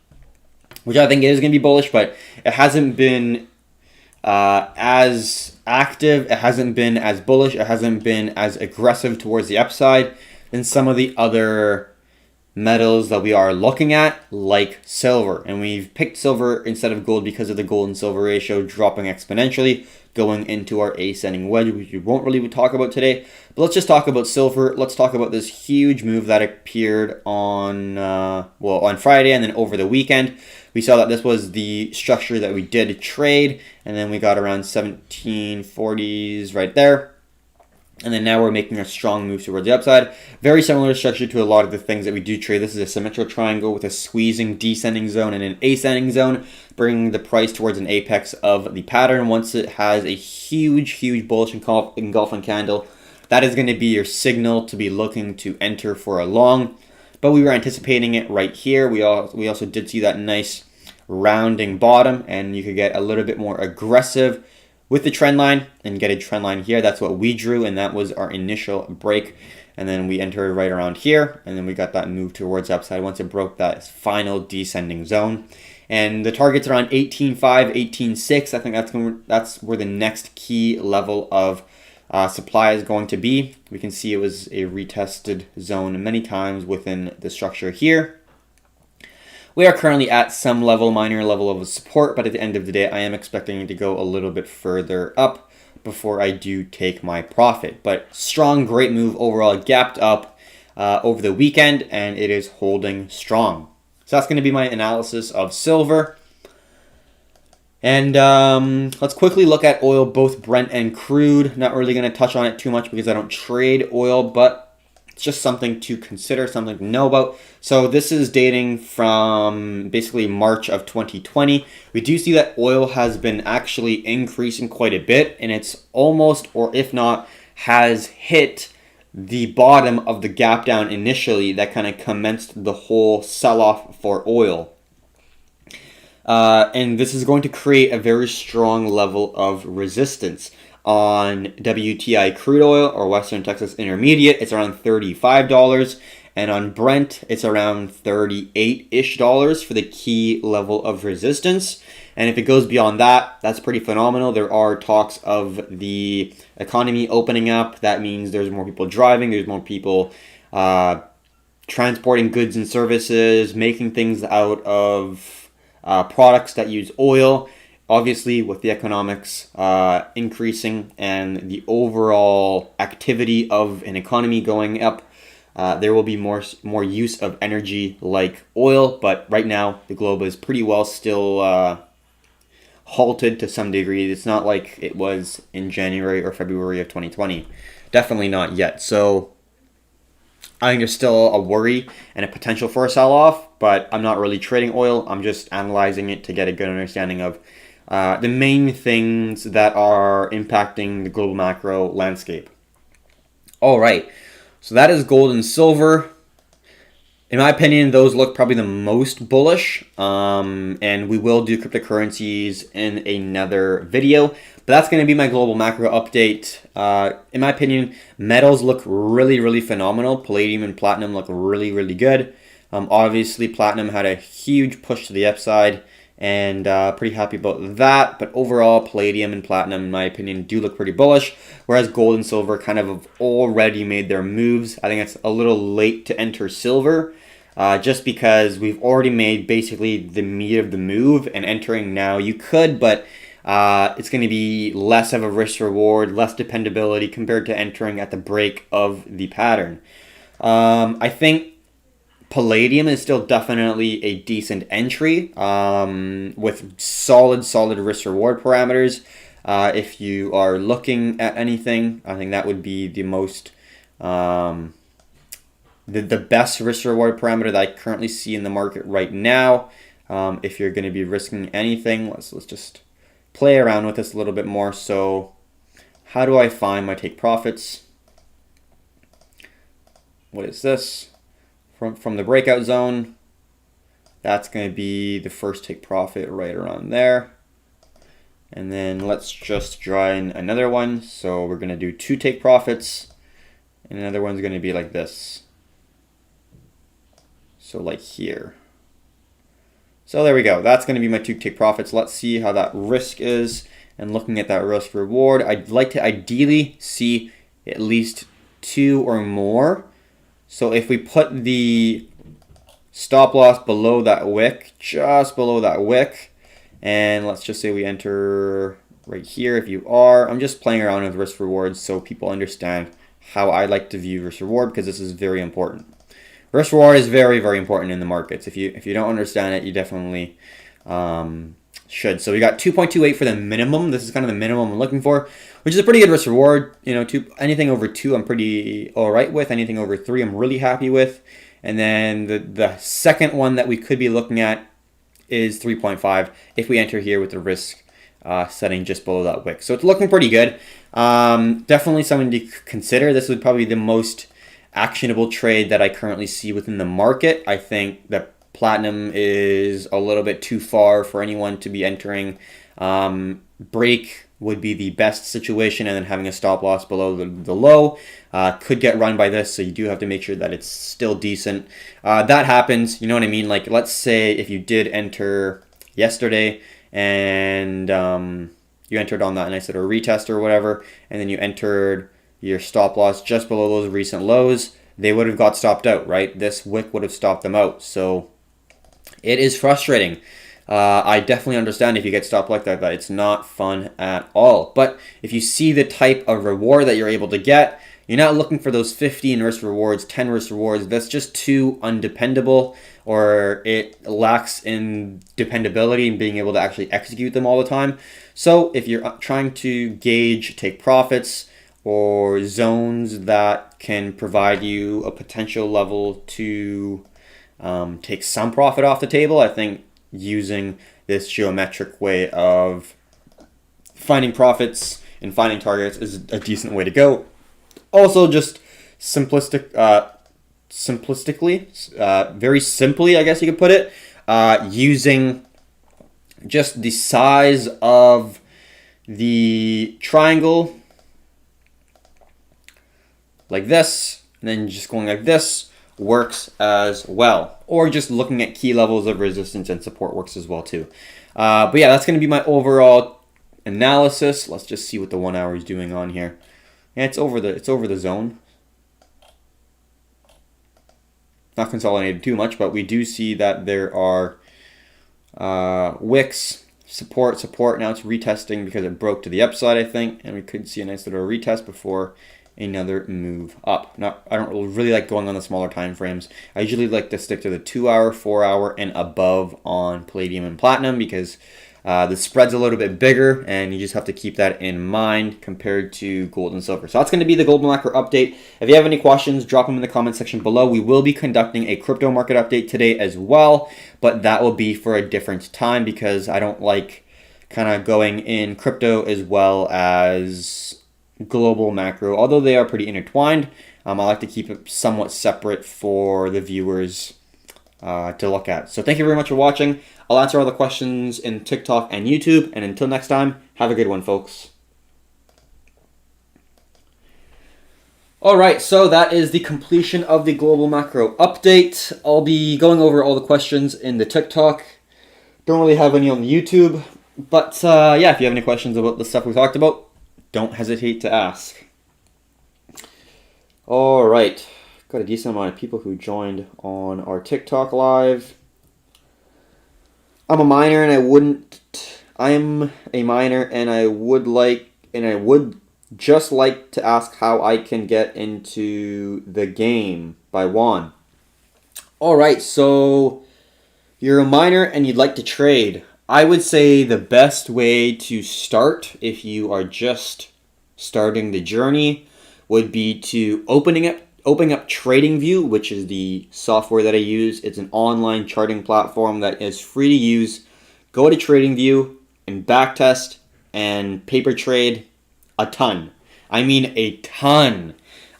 which I think it is going to be bullish, but it hasn't been as active, it hasn't been as bullish, it hasn't been as aggressive towards the upside than some of the other metals that we are looking at, like silver. And we've picked silver instead of gold because of the gold and silver ratio dropping exponentially, going into our ascending wedge, which we won't really talk about today. But let's just talk about silver. Let's talk about this huge move that appeared on Friday and then over the weekend. We saw that this was the structure that we did trade, and then we got around 1740s right there. And then now we're making a strong move towards the upside. Very similar structure to a lot of the things that we do trade. This is a symmetrical triangle with a squeezing descending zone and an ascending zone, bringing the price towards an apex of the pattern. Once it has a huge bullish engulfing candle, that is going to be your signal to be looking to enter for a long. But we were anticipating it right here. We also did see that nice rounding bottom, and you could get a little bit more aggressive with the trend line and get a trend line here. That's what we drew, and that was our initial break. And then we entered right around here, and then we got that move towards upside once it broke that final descending zone. And the target's around 18.5, 18.6. I think that's where the next key level of supply is going to be. We can see it was a retested zone many times within the structure here. We are currently at some minor level of support, but at the end of the day, I am expecting it to go a little bit further up before I do take my profit. But strong, great move overall. It gapped up over the weekend, and it is holding strong. So that's going to be my analysis of silver. And let's quickly look at oil, both Brent and crude. Not really going to touch on it too much because I don't trade oil, but it's just something to consider, something to know about. So this is dating from basically March of 2020. We do see that oil has been actually increasing quite a bit, and it's almost, or if not, has hit the bottom of the gap down initially that kind of commenced the whole sell-off for oil. And this is going to create a very strong level of resistance. On WTI crude oil or Western Texas Intermediate, it's around $35. And on Brent, it's around $38-ish for the key level of resistance. And if it goes beyond that, that's pretty phenomenal. There are talks of the economy opening up. That means there's more people driving, there's more people transporting goods and services, making things out of products that use oil. Obviously, with the economics increasing and the overall activity of an economy going up, there will be more use of energy like oil. But right now, the globe is pretty well still halted to some degree. It's not like it was in January or February of 2020. Definitely not yet. So I think there's still a worry and a potential for a sell-off, but I'm not really trading oil. I'm just analyzing it to get a good understanding of the main things that are impacting the global macro landscape. All right, so that is gold and silver. In my opinion, those look probably the most bullish, and we will do cryptocurrencies in another video. But that's going to be my global macro update. In my opinion, metals look really phenomenal. Palladium and platinum look really good. Obviously, platinum had a huge push to the upside, and pretty happy about that. But overall, palladium and platinum, in my opinion, do look pretty bullish, whereas gold and silver kind of have already made their moves. I think it's a little late to enter silver, just because we've already made basically the meat of the move, and entering now you could, but it's going to be less of a risk reward, less dependability compared to entering at the break of the pattern. I think palladium is still definitely a decent entry with solid risk reward parameters. If you are looking at anything, I think that would be the most the best risk reward parameter that I currently see in the market right now. If you're going to be risking anything, let's just play around with this a little bit more. So how do I find my take profits? What is this? From the breakout zone, that's going to be the first take profit right around there. And then let's just draw in another one. So we're going to do 2 take profits, and another one's going to be like this. So like here. So there we go. That's going to be my 2 take profits. Let's see how that risk is. And looking at that risk reward, I'd like to ideally see at least 2 or more. So if we put the stop loss below that wick, just below that wick, and let's just say we enter right here. If you are, I'm just playing around with risk rewards so people understand how I like to view risk reward, because this is very important. Risk reward is very important in the markets. If you don't understand it, you definitely should. So we got 2.28 for the minimum. This is kind of the minimum I'm looking for, which is a pretty good risk reward. You know, anything over 2 I'm pretty all right with. Anything over 3 I'm really happy with. And then the second one that we could be looking at is 3.5 if we enter here with the risk setting just below that wick. So it's looking pretty good. Definitely something to consider. This would probably be the most actionable trade that I currently see within the market. I think that platinum is a little bit too far for anyone to be entering. Break would be the best situation, and then having a stop loss below the low could get run by this, so you do have to make sure that it's still decent. That happens, you know what I mean? Like, let's say if you did enter yesterday and you entered on that nice little retest or whatever, and then you entered your stop loss just below those recent lows, they would have got stopped out, right? This wick would have stopped them out. So it is frustrating. I definitely understand if you get stopped like that it's not fun at all. But if you see the type of reward that you're able to get, you're not looking for those 15 risk rewards, 10 risk rewards. That's just too undependable, or it lacks in dependability and being able to actually execute them all the time. So if you're trying to gauge, take profits, or zones that can provide you a potential level to take some profit off the table, I think using this geometric way of finding profits and finding targets is a decent way to go. Also, just simplistically, very simply, I guess you could put it, using just the size of the triangle like this, and then just going like this works as well. Or just looking at key levels of resistance and support works as well too. But yeah, that's going to be my overall analysis. Let's just see what the 1 hour is doing on here. Yeah, it's over the zone. Not consolidated too much, but we do see that there are wicks, support. Now it's retesting because it broke to the upside, I think, and we could see a nice little retest before another move up. Now, I don't really like going on the smaller time frames. I usually like to stick to the 2 hour, 4 hour, and above on palladium and platinum because the spread's a little bit bigger, and you just have to keep that in mind compared to gold and silver. So that's going to be the Global Macro update. If you have any questions, drop them in the comment section below. We will be conducting a crypto market update today as well, but that will be for a different time because I don't like kind of going in crypto as well as global macro, although they are pretty intertwined. I like to keep it somewhat separate for the viewers to look at. So thank you very much for watching. I'll answer all the questions in TikTok and YouTube, and until next time, have a good one, folks. All right, so that is the completion of the Global Macro update. I'll be going over all the questions in the TikTok. Don't really have any on the YouTube, but yeah, if you have any questions about the stuff we talked about, don't hesitate to ask. All right, got a decent amount of people who joined on our TikTok live. I'm a miner, and I would just like to ask how I can get into the game by Juan. All right, so you're a miner and you'd like to trade. I would say the best way to start if you are just starting the journey would be to opening up TradingView, which is the software that I use. It's an online charting platform that is free to use. Go to TradingView and backtest and paper trade a ton. I mean a ton.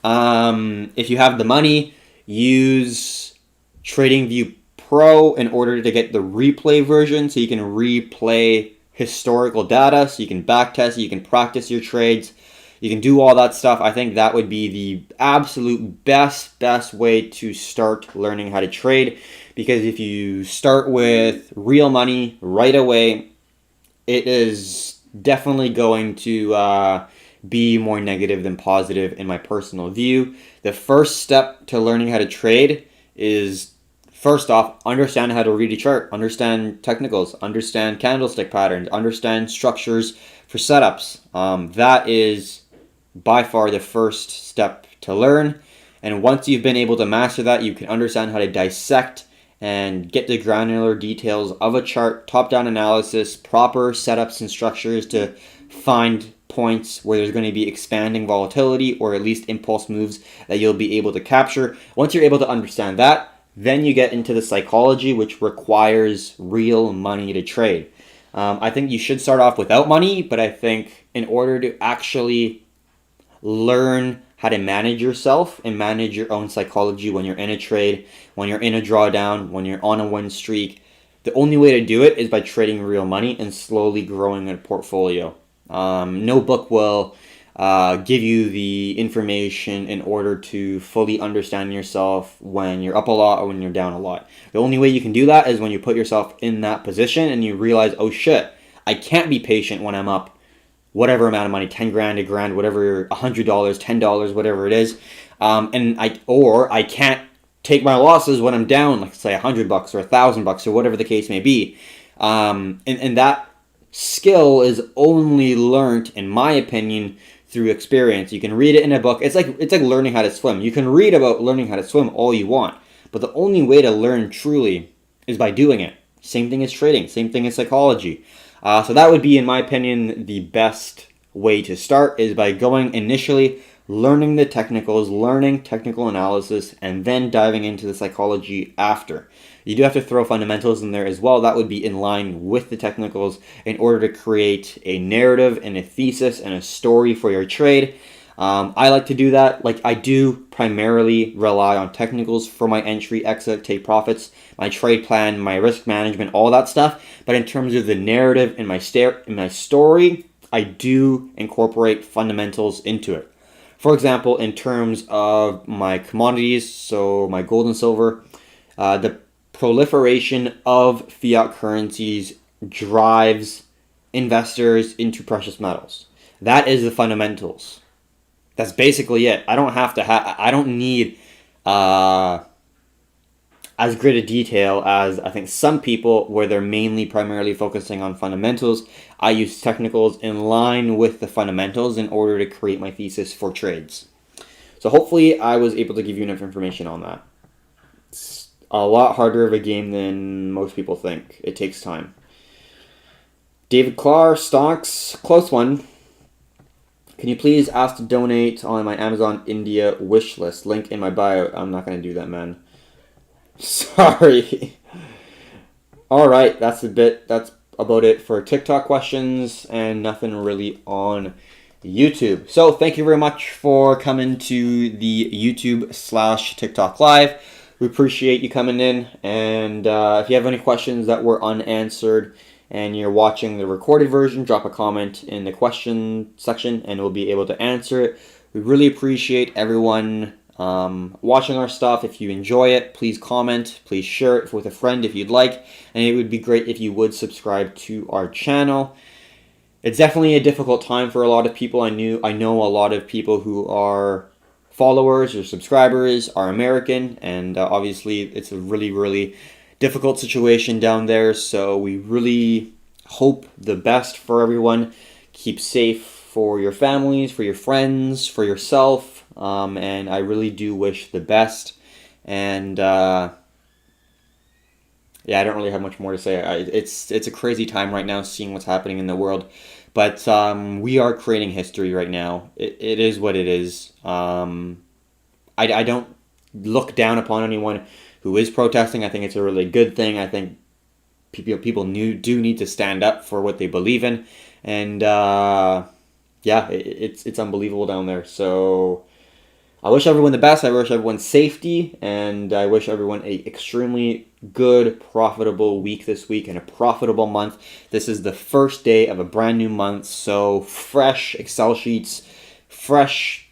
If you have the money, use TradingView Pro in order to get the replay version, so you can replay historical data, so you can backtest, you can practice your trades, you can do all that stuff. I think that would be the absolute best way to start learning how to trade, because if you start with real money right away, it is definitely going to be more negative than positive in my personal view. The first step to learning how to trade is, first off, understand how to read a chart, understand technicals, understand candlestick patterns, understand structures for setups. That is by far the first step to learn. And once you've been able to master that, you can understand how to dissect and get the granular details of a chart, top-down analysis, proper setups and structures to find points where there's going to be expanding volatility or at least impulse moves that you'll be able to capture. Once you're able to understand that, then you get into the psychology, which requires real money to trade. I think you should start off without money, but I think in order to actually learn how to manage yourself and manage your own psychology when you're in a trade, when you're in a drawdown, when you're on a win streak, the only way to do it is by trading real money and slowly growing a portfolio. No book will give you the information in order to fully understand yourself when you're up a lot or when you're down a lot. The only way you can do that is when you put yourself in that position and you realize, oh shit, I can't be patient when I'm up whatever amount of money, 10 grand, a grand, whatever, $100, $10, whatever it is. And I can't take my losses when I'm down, like say $100 or $1,000 or whatever the case may be. And that skill is only learned, in my opinion, through experience. You can read it in a book. It's like learning how to swim. You can read about learning how to swim all you want, but the only way to learn truly is by doing it. Same thing as trading. Same thing as psychology. So that would be, in my opinion, the best way to start is by going initially, learning the technicals, learning technical analysis, and then diving into the psychology after. You do have to throw fundamentals in there as well. That would be in line with the technicals in order to create a narrative and a thesis and a story for your trade. I like to do that. Like, I do primarily rely on technicals for my entry, exit, take profits, my trade plan, my risk management, all that stuff. But in terms of the narrative and my story, I do incorporate fundamentals into it. For example, in terms of my commodities, so my gold and silver, the proliferation of fiat currencies drives investors into precious metals. That is the fundamentals. That's basically it. I don't need as great a detail as I think some people, where they're mainly primarily focusing on fundamentals. I use technicals in line with the fundamentals in order to create my thesis for trades. So hopefully I was able to give you enough information on that. It's a lot harder of a game than most people think. It takes time. David Clark, stocks, close one. Can you please ask to donate on my Amazon India wish list? Link in my bio. I'm not going to do that, man. Sorry. Alright, that's about it for TikTok questions and nothing really on YouTube. So thank you very much for coming to the YouTube/TikTok live. We appreciate you coming in. And if you have any questions that were unanswered and you're watching the recorded version, drop a comment in the question section and we'll be able to answer it. We really appreciate everyone watching our stuff. If you enjoy it, please comment, please share it with a friend if you'd like, and it would be great if you would subscribe to our channel. It's definitely a difficult time for a lot of people. I know a lot of people who are followers or subscribers are American, and obviously it's a really, really difficult situation down there, so we really hope the best for everyone. Keep safe for your families, for your friends, for yourself, and I really do wish the best. And yeah, I don't really have much more to say. It's a crazy time right now, seeing what's happening in the world, but we are creating history right now. It is what it is. I don't look down upon anyone who is protesting. I think it's a really good thing. I think people do need to stand up for what they believe in, and yeah, it's unbelievable down there. So I wish everyone the best. I wish everyone safety, and I wish everyone a extremely good, profitable week this week and a profitable month. This is the first day of a brand new month, so fresh Excel sheets, fresh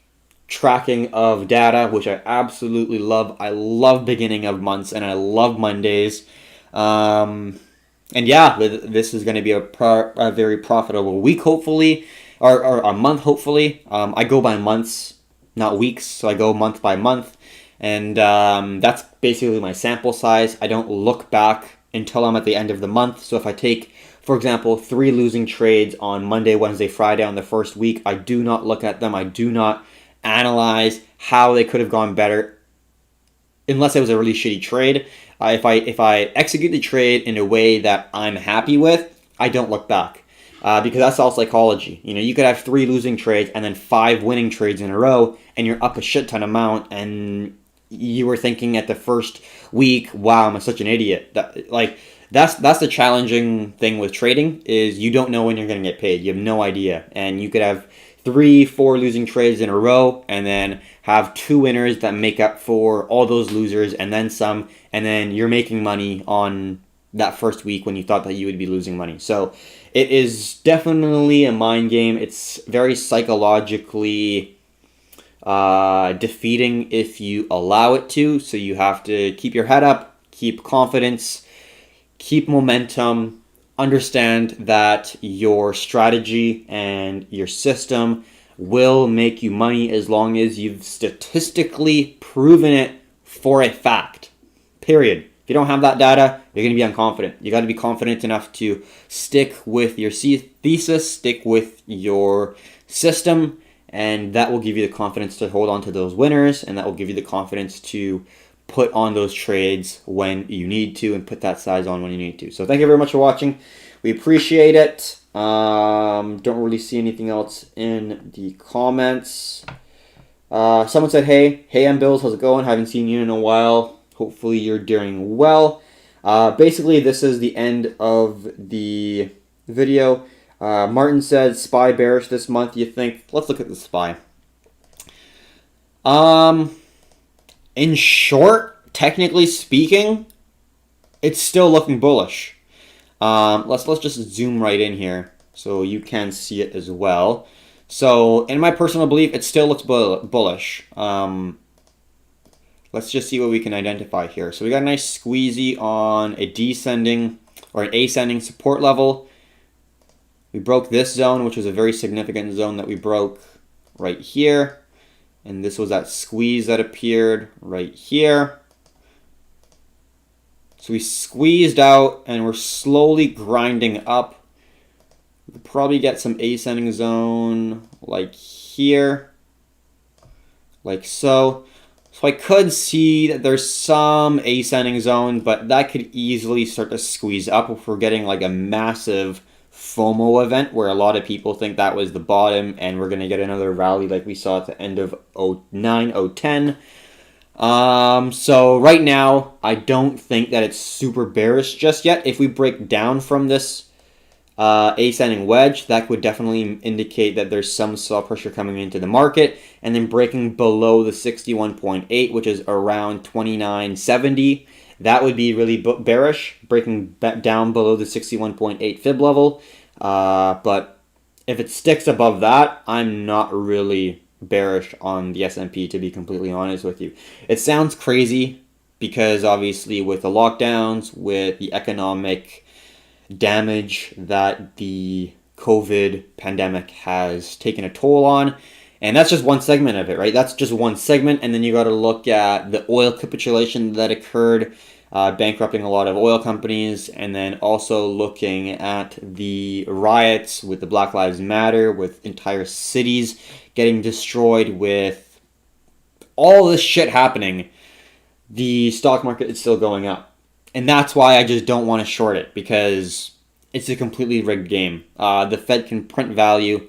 tracking of data, which I absolutely love. I love beginning of months, and I love Mondays. And yeah, this is going to be a very profitable week, hopefully, or a month, hopefully. I go by months, not weeks, so I go month by month, and that's basically my sample size. I don't look back until I'm at the end of the month. So if I take, for example, 3 losing trades on Monday, Wednesday, Friday on the first week, I do not look at them. I do not analyze how they could have gone better. unless it was a really shitty trade. If I execute the trade in a way that I'm happy with, I don't look back. Because that's all psychology. You know, you could have 3 losing trades and then 5 winning trades in a row, and you're up a shit ton amount, and you were thinking at the first week, wow, I'm such an idiot. That's the challenging thing with trading, is you don't know when you're going to get paid. You have no idea. And you could have 3, 4 losing trades in a row, and then have 2 winners that make up for all those losers, and then some, and then you're making money on that first week when you thought that you would be losing money. So it is definitely a mind game. It's very psychologically defeating if you allow it to. So you have to keep your head up, keep confidence, keep momentum, understand that your strategy and your system will make you money as long as you've statistically proven it for a fact. Period. If you don't have that data, you're going to be unconfident. You got to be confident enough to stick with your thesis, stick with your system, and that will give you the confidence to hold on to those winners, and that will give you the confidence to put on those trades when you need to and put that size on when you need to. So thank you very much for watching. We appreciate it. Don't really see anything else in the comments. Someone said, hey, I'm Bills. How's it going? Haven't seen you in a while. Hopefully you're doing well. Basically, this is the end of the video. Martin says, SPY bearish this month. You think? Let's look at the SPY. In short, technically speaking, it's still looking bullish. Let's just zoom right in here so you can see it as well. So, in my personal belief, it still looks bullish. Let's just see what we can identify here. So we got a nice squeezy on a descending or an ascending support level. We broke this zone, which was a very significant zone that we broke right here. And this was that squeeze that appeared right here. So we squeezed out and we're slowly grinding up. We could probably get some ascending zone like here, like so. So I could see that there's some ascending zone, but that could easily start to squeeze up if we're getting like a massive FOMO event where a lot of people think that was the bottom and we're going to get another rally like we saw at the end of 09, 010. So right now, I don't think that it's super bearish just yet. If we break down from this ascending wedge, that would definitely indicate that there's some sell pressure coming into the market, and then breaking below the 61.8, which is around 29.70, that would be really bearish, breaking back down below the 61.8 fib level. But if it sticks above that, I'm not really bearish on the S&P, to be completely honest with you. It sounds crazy because obviously with the lockdowns, with the economic damage that the COVID pandemic has taken a toll on. And that's just one segment of it, right? That's just one segment. And then you got to look at the oil capitulation that occurred, bankrupting a lot of oil companies. And then also looking at the riots with the Black Lives Matter, with entire cities getting destroyed, with all this shit happening. The stock market is still going up. And that's why I just don't want to short it, because it's a completely rigged game. The Fed can print value,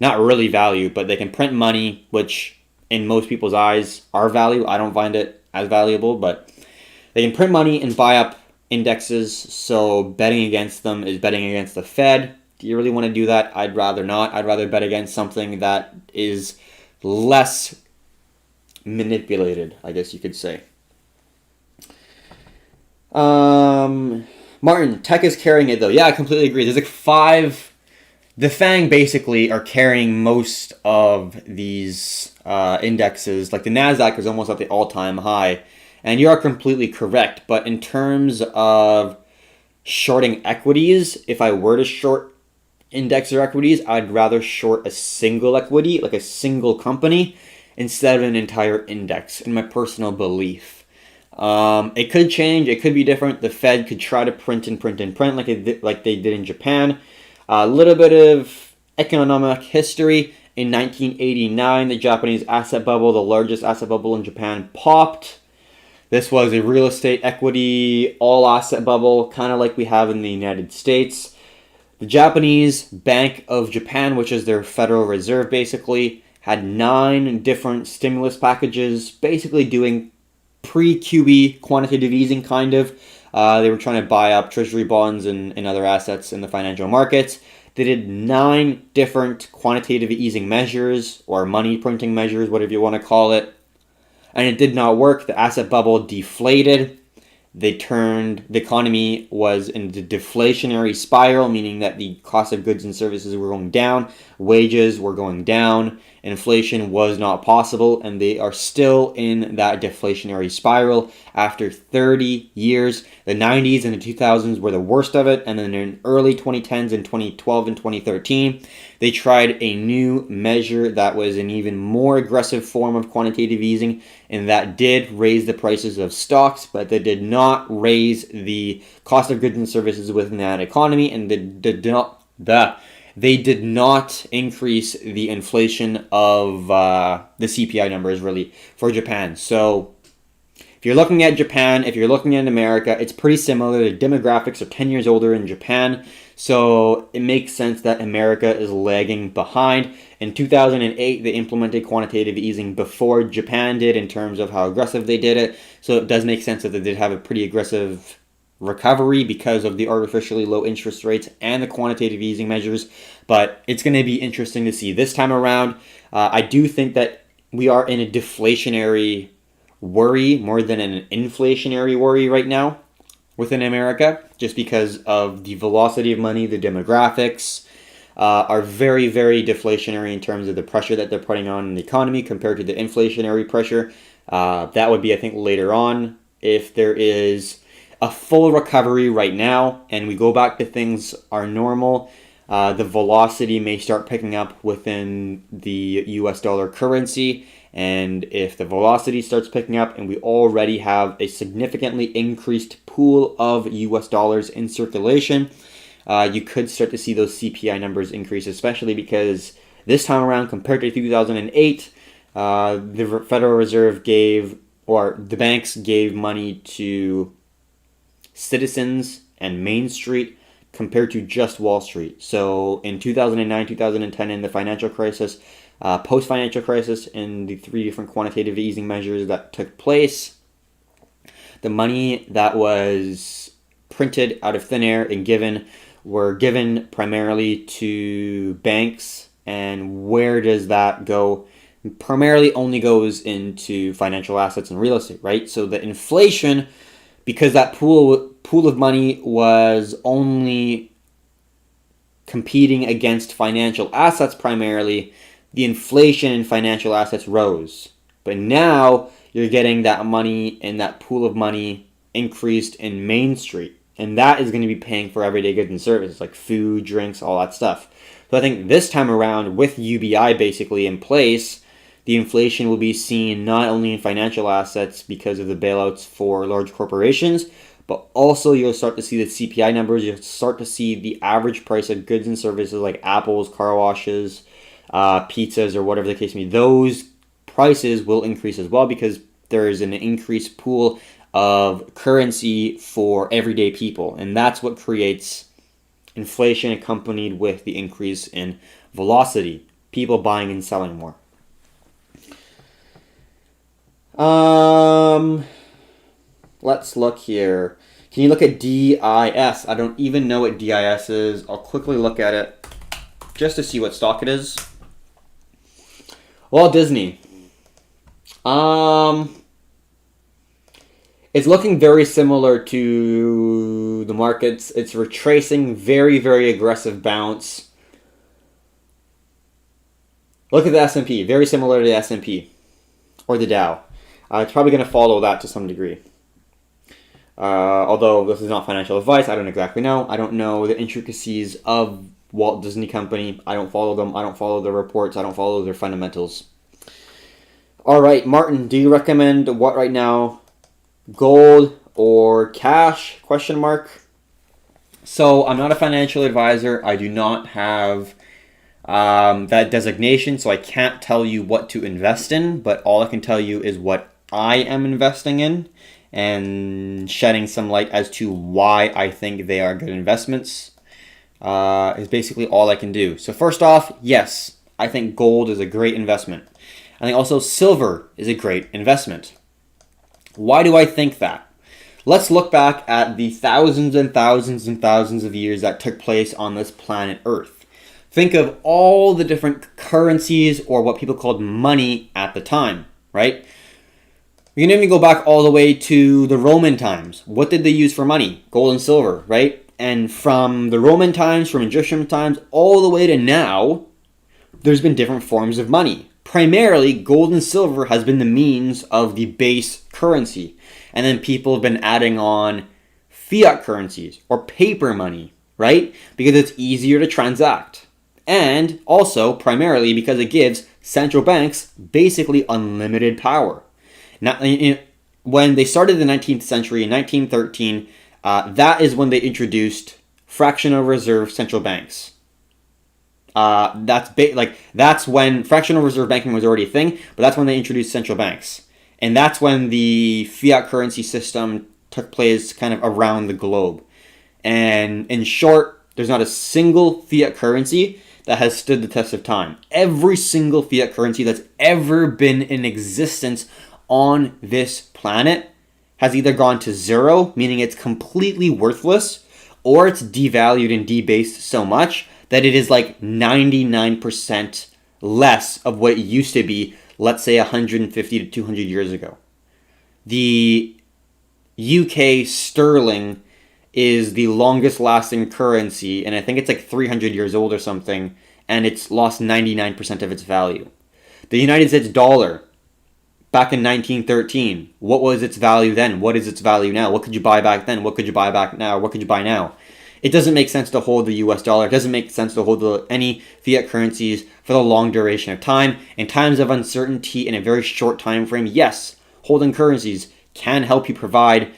not really value, but they can print money, which in most people's eyes are value. I don't find it as valuable, but they can print money and buy up indexes, so betting against them is betting against the Fed. Do you really want to do that? I'd rather not. I'd rather bet against something that is less manipulated, I guess you could say. Martin, tech is carrying it though. Yeah, I completely agree. There's like 5. The FANG basically are carrying most of these indexes. Like the NASDAQ is almost at the all-time high. And you are completely correct. But in terms of shorting equities, if I were to short index or equities, I'd rather short a single equity, like a single company, instead of an entire index, in my personal belief. It could change. It could be different. The Fed could try to print like they did in Japan. A little bit of economic history. In 1989, the Japanese asset bubble, the largest asset bubble in Japan, popped. This was a real estate equity all asset bubble, kind of like we have in the United States. The Japanese Bank of Japan, which is their Federal Reserve basically, had 9 different stimulus packages, basically doing pre-QE quantitative easing kind of. They were trying to buy up treasury bonds and other assets in the financial markets. They did 9 different quantitative easing measures or money printing measures, whatever you want to call it. And it did not work. The asset bubble deflated. The economy was in the deflationary spiral, meaning that the cost of goods and services were going down, wages were going down, inflation was not possible, and they are still in that deflationary spiral after 30 years. The 90s and the 2000s were the worst of it, and then in early 2010s and 2012 and 2013, they tried a new measure that was an even more aggressive form of quantitative easing, and that did raise the prices of stocks, but they did not raise the cost of goods and services within that economy, and they did not increase the inflation of the CPI numbers really for Japan. So if you're looking at Japan, if you're looking at America, it's pretty similar. The demographics are 10 years older in Japan, so it makes sense that America is lagging behind. In 2008, they implemented quantitative easing before Japan did in terms of how aggressive they did it, so it does make sense that they did have a pretty aggressive recovery because of the artificially low interest rates and the quantitative easing measures. But it's going to be interesting to see this time around. I do think that we are in a deflationary worry more than an inflationary worry right now within America, just because of the velocity of money. The demographics are very, very deflationary in terms of the pressure that they're putting on the economy compared to the inflationary pressure. That would be, I think, later on. If there is a full recovery right now and we go back to things are normal, the velocity may start picking up within the US dollar currency. And if the velocity starts picking up and we already have a significantly increased pool of US dollars in circulation, you could start to see those CPI numbers increase, especially because this time around, compared to 2008, the Federal Reserve the banks gave money to citizens and Main Street compared to just Wall Street. So in 2009, 2010, in the financial crisis, post-financial crisis, in the 3 different quantitative easing measures that took place, the money that was printed out of thin air and were given primarily to banks. And where does that go? Primarily only goes into financial assets and real estate, right? So the inflation, because that pool of money was only competing against financial assets primarily, the inflation in financial assets rose. But now you're getting that money and that pool of money increased in Main Street. And that is going to be paying for everyday goods and services like food, drinks, all that stuff. So I think this time around, with UBI basically in place, the inflation will be seen not only in financial assets because of the bailouts for large corporations, but also you'll start to see the CPI numbers. You'll start to see the average price of goods and services like apples, car washes, pizzas, or whatever the case may be. Those prices will increase as well because there is an increased pool of currency for everyday people. And that's what creates inflation accompanied with the increase in velocity. People buying and selling more. Let's look here. Can you look at DIS? I don't even know what DIS is. I'll quickly look at it just to see what stock it is. Walt Disney. It's looking very similar to the markets. It's retracing very, very aggressive bounce. Look at the S&P. Very similar to the S&P or the Dow. It's probably going to follow that to some degree. Although this is not financial advice, I don't exactly know. I don't know the intricacies of Walt Disney Company. I don't follow them. I don't follow their reports. I don't follow their fundamentals. All right, Martin, do you recommend what right now? Gold or cash? Question mark. So I'm not a financial advisor. I do not have that designation, so I can't tell you what to invest in. But all I can tell you is what I am investing in. and shedding some light as to why I think they are good investments is basically all I can do. So first off, yes, I think gold is a great investment. I think also silver is a great investment. Why do I think that? Let's look back at the thousands and thousands and thousands of years that took place on this planet Earth. Think of all the different currencies, or what people called money at the time, right? We can even go back all the way to the Roman times. What did they use for money? Gold and silver, right? And from the Roman times, from Egyptian times, all the way to now, there's been different forms of money. Primarily, gold and silver has been the means of the base currency. And then people have been adding on fiat currencies or paper money, right? Because it's easier to transact. And also, primarily, because it gives central banks basically unlimited power. Now, when they started the 19th century in 1913, that is when they introduced fractional reserve central banks. That's when fractional reserve banking was already a thing, but that's when they introduced central banks. And that's when the fiat currency system took place kind of around the globe. And in short, there's not a single fiat currency that has stood the test of time. Every single fiat currency that's ever been in existence on this planet has either gone to zero, meaning it's completely worthless, or it's devalued and debased so much that it is like 99% less of what it used to be, let's say 150 to 200 years ago. The UK sterling is the longest lasting currency, and I think it's like 300 years old or something, and it's lost 99% of its value. The United States dollar, back in 1913, what was its value then? What is its value now? What could you buy back then? What could you buy back now? What could you buy now? It doesn't make sense to hold the US dollar. It doesn't make sense to hold any fiat currencies for the long duration of time. In times of uncertainty in a very short time frame, yes, holding currencies can help you provide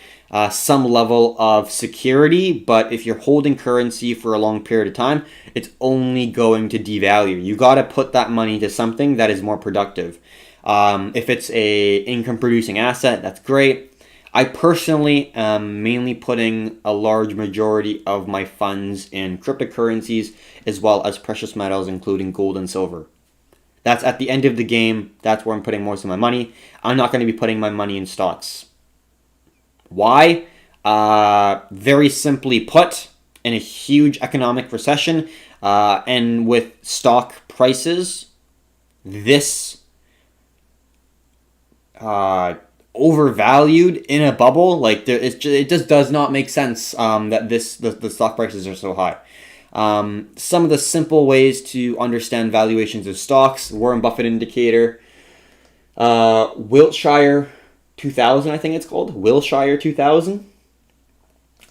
some level of security, but if you're holding currency for a long period of time, it's only going to devalue. You got to put that money to something that is more productive. If it's a income producing asset, that's great. I personally am mainly putting a large majority of my funds in cryptocurrencies as well as precious metals, including gold and silver. That's at the end of the game. That's where I'm putting most of my money. I'm not going to be putting my money in stocks. Why? Very simply put, in a huge economic recession and with stock prices this overvalued in a bubble, like it just does not make sense that the stock prices are so high. Some of the simple ways to understand valuations of stocks: Warren Buffett indicator, Wilshire 2000, I think it's called Wilshire 2000.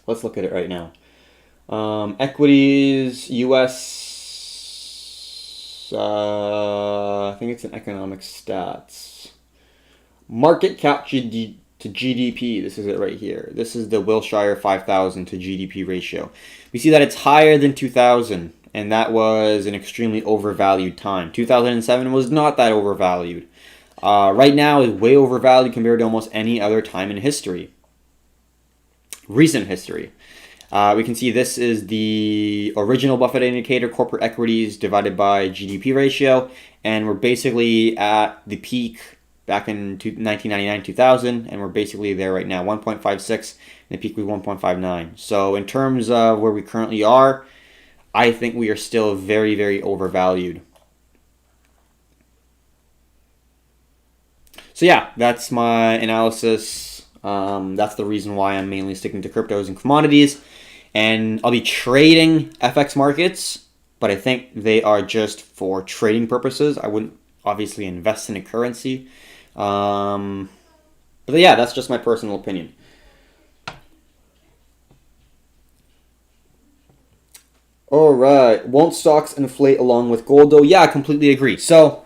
Let's look at it right now. Equities, US. I think it's an economic stats. Market cap to GDP, this is it right here. This is the Wilshire 5000 to GDP ratio. We see that it's higher than 2000, and that was an extremely overvalued time. 2007 was not that overvalued. Right now is way overvalued compared to almost any other time in history. Recent history. We can see this is the original Buffett indicator, corporate equities divided by GDP ratio, and we're basically at the peak back in 1999-2000, and we're basically there right now, 1.56, and the peak was 1.59. So in terms of where we currently are, I think we are still very, very overvalued. So yeah, that's my analysis. That's the reason why I'm mainly sticking to cryptos and commodities. And I'll be trading FX markets, but I think they are just for trading purposes. I wouldn't obviously invest in a currency. But yeah, that's just my personal opinion. All right. Won't stocks inflate along with gold, though? Yeah, I completely agree. So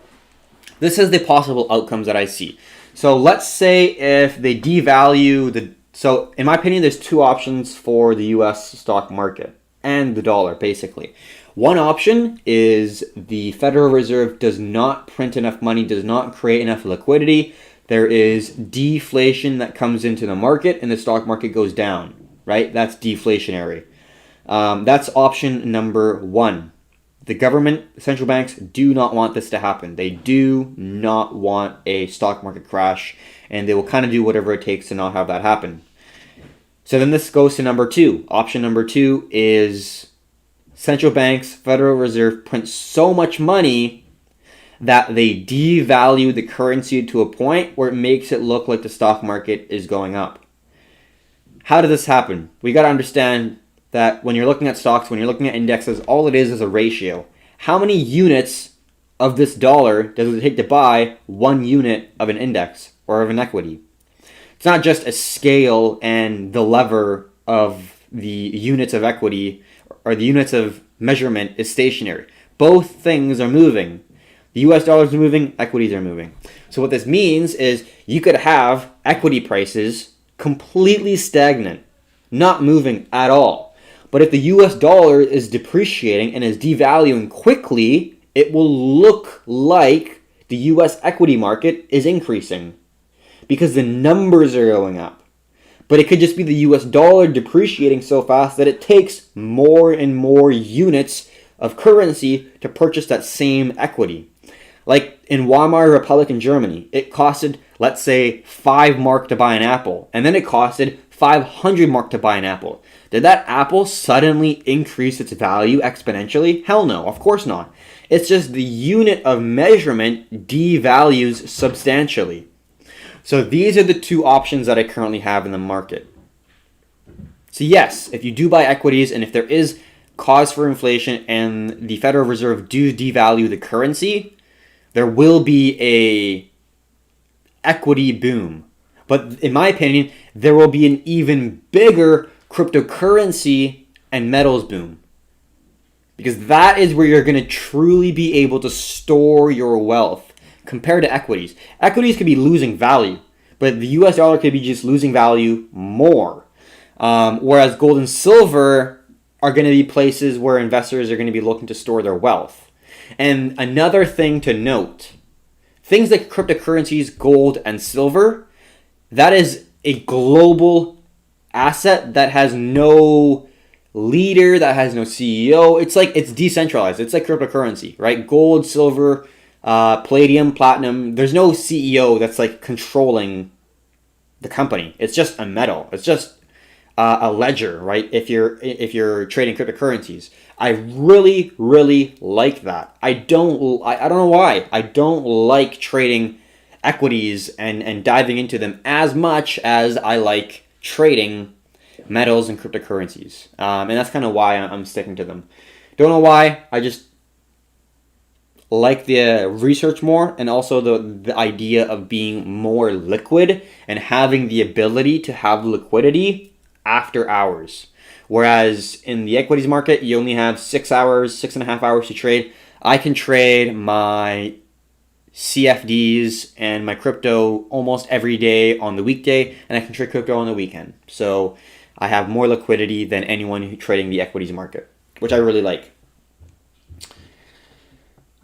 this is the possible outcomes that I see. So let's say if they devalue the... So in my opinion, there's two options for the US stock market and the dollar, basically. One option is the Federal Reserve does not print enough money, does not create enough liquidity there is deflation that comes into the market and the stock market goes down, right? That's deflationary. That's option number one. The government, central banks do not want this to happen. They do not want a stock market crash, and they will kind of do whatever it takes to not have that happen. So then this goes to number two. Option number two is central banks, Federal Reserve, print so much money that they devalue the currency to a point where it makes it look like the stock market is going up. How does this happen? We got to understand that when you're looking at stocks, when you're looking at indexes, all it is a ratio. How many units of this dollar does it take to buy 1 unit of an index or of an equity? It's not just a scale and the lever of the units of equity or the units of measurement is stationary. Both things are moving. The US dollar is moving, equities are moving. So what this means is you could have equity prices completely stagnant, not moving at all. But if the US dollar is depreciating and is devaluing quickly, it will look like the US equity market is increasing because the numbers are going up. But it could just be the US dollar depreciating so fast that it takes more and more units of currency to purchase that same equity. Like in Weimar Republic in Germany, it costed, let's say, 5 mark to buy an apple, and then it costed 500 mark to buy an apple. Did that apple suddenly increase its value exponentially? Hell no, of course not. It's just the unit of measurement devalues substantially. So these are the two options that I currently have in the market. So yes, if you do buy equities and if there is cause for inflation and the Federal Reserve do devalue the currency, there will be a equity boom. But in my opinion, there will be an even bigger cryptocurrency and metals boom. Because that is where you're going to truly be able to store your wealth compared to equities. Equities could be losing value, but the US dollar could be just losing value more. Whereas gold and silver are going to be places where investors are going to be looking to store their wealth. And another thing to note, things like cryptocurrencies, gold, and silver, that is a global asset that has no leader, that has no CEO. It's decentralized. It's like cryptocurrency, right? Gold, silver, palladium, platinum. There's no CEO that's like controlling the company. It's just a metal. It's just a ledger, right? If you're trading cryptocurrencies, I really, really like that. I don't know why. I don't like trading equities and diving into them as much as I like trading metals and cryptocurrencies. And that's kind of why I'm sticking to them. Don't know why. I just like the research more, and also the idea of being more liquid and having the ability to have liquidity after hours. Whereas in the equities market, you only have 6.5 hours to trade. I can trade my CFDs and my crypto almost every day on the weekday, and I can trade crypto on the weekend. So I have more liquidity than anyone who's trading the equities market, which I really like.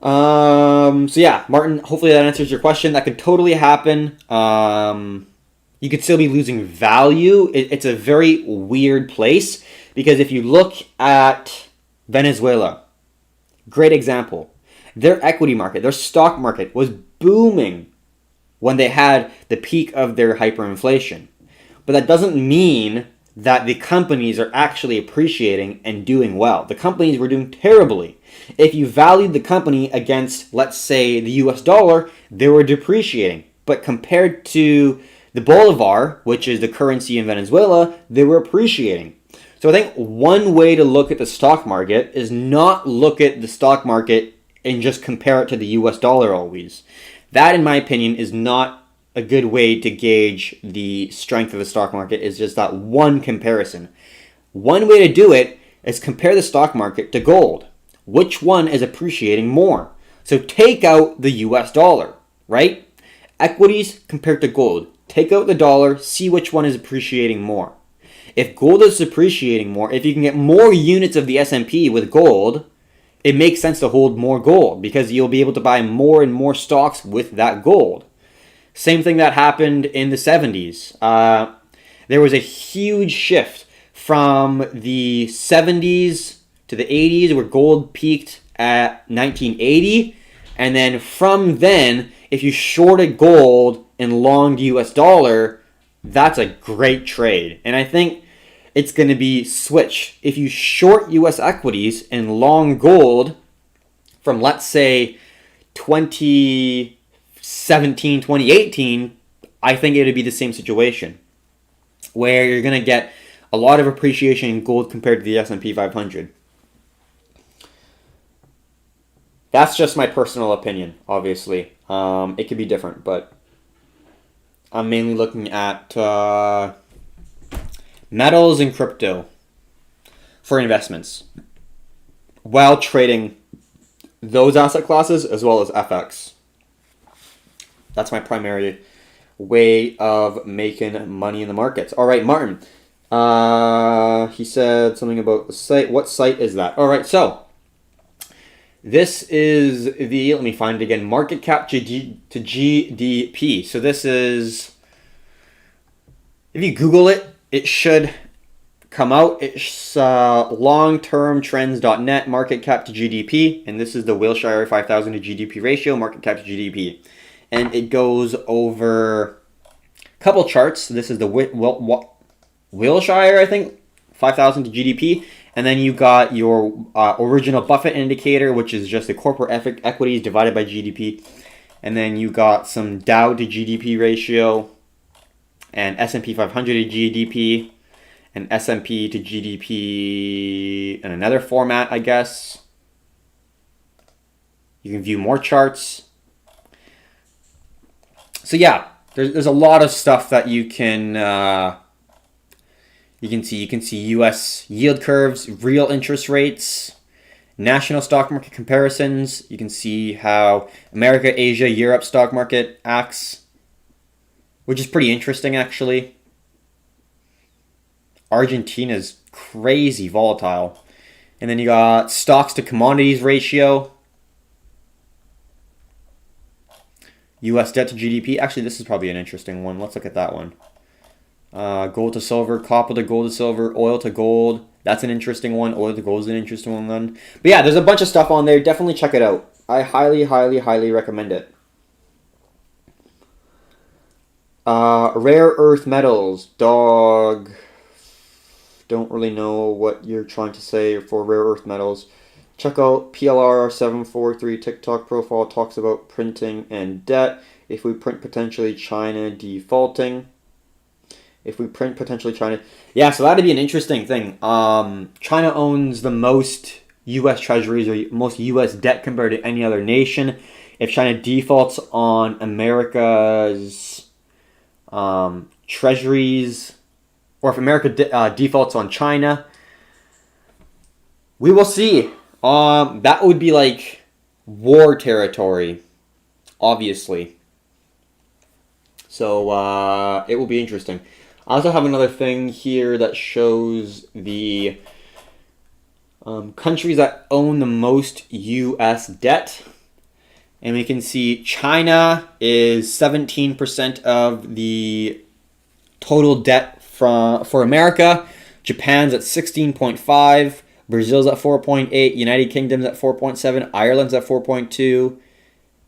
So yeah, Martin, hopefully that answers your question. That could totally happen. You could still be losing value. It's a very weird place, because if you look at Venezuela, great example. Their equity market, their stock market was booming when they had the peak of their hyperinflation. But that doesn't mean that the companies are actually appreciating and doing well. The companies were doing terribly. If you valued the company against, let's say, the US dollar, they were depreciating. But compared to the Bolivar, which is the currency in Venezuela, they were appreciating. So I think one way to look at the stock market is not look at the stock market and just compare it to the US dollar always. That, in my opinion, is not a good way to gauge the strength of the stock market, is just that one comparison. One way to do it is compare the stock market to gold. Which one is appreciating more? So take out the US dollar, right? Equities compared to gold. Take out the dollar, see which one is appreciating more. If gold is appreciating more, if you can get more units of the S&P with gold, it makes sense to hold more gold, because you'll be able to buy more and more stocks with that gold. Same thing that happened in the 70s. There was a huge shift from the 70s to the 80s where gold peaked at 1980. And then from then, if you shorted gold and longed US dollar, that's a great trade. And I think it's going to be switch. If you short US equities and long gold from, let's say, 2017, 2018, I think it would be the same situation where you're going to get a lot of appreciation in gold compared to the S&P 500. That's just my personal opinion, obviously. It could be different, but I'm mainly looking at metals and crypto for investments while trading those asset classes as well as FX. That's my primary way of making money in the markets. All right, Martin. He said something about the site. What site is that? All right, so this is the, let me find it again, market cap to GDP. So this is, if you Google it, it should come out. It's longtermtrends.net, market cap to GDP. And this is the Wilshire 5000 to GDP ratio, market cap to GDP. And it goes over a couple charts. This is the Wilshire, I think, 5,000 to GDP. And then you got your original Buffett indicator, which is just the corporate equities divided by GDP. And then you got some Dow to GDP ratio and S&P 500 to GDP and S&P to GDP in another format, I guess. You can view more charts. So yeah, there's a lot of stuff that you can see. You can see U.S. yield curves, real interest rates, national stock market comparisons. You can see how America, Asia, Europe stock market acts, which is pretty interesting actually. Argentina's crazy volatile. And then you got stocks to commodities ratio. U.S. debt to GDP. Actually, this is probably an interesting one. Let's look at that one. Gold to silver, copper to gold to silver, oil to gold. That's an interesting one. Oil to gold is an interesting one then. But yeah, there's a bunch of stuff on there. Definitely check it out. I highly, highly, highly recommend it. Rare earth metals. Dog. Don't really know what you're trying to say for rare earth metals. Check out PLR743 TikTok profile. Talks about printing and debt. If we print, potentially China defaulting. If we print, potentially China. Yeah, so that'd be an interesting thing. China owns the most U.S. treasuries or most U.S. debt compared to any other nation. If China defaults on America's treasuries, or if America defaults on China, we will see. That would be like war territory, obviously. So it will be interesting. I also have another thing here that shows the countries that own the most U.S. debt. And we can see China is 17% of the total debt for America. Japan's at 16.5%. Brazil's at 4.8%. United Kingdom's at 4.7%. Ireland's at 4.2%.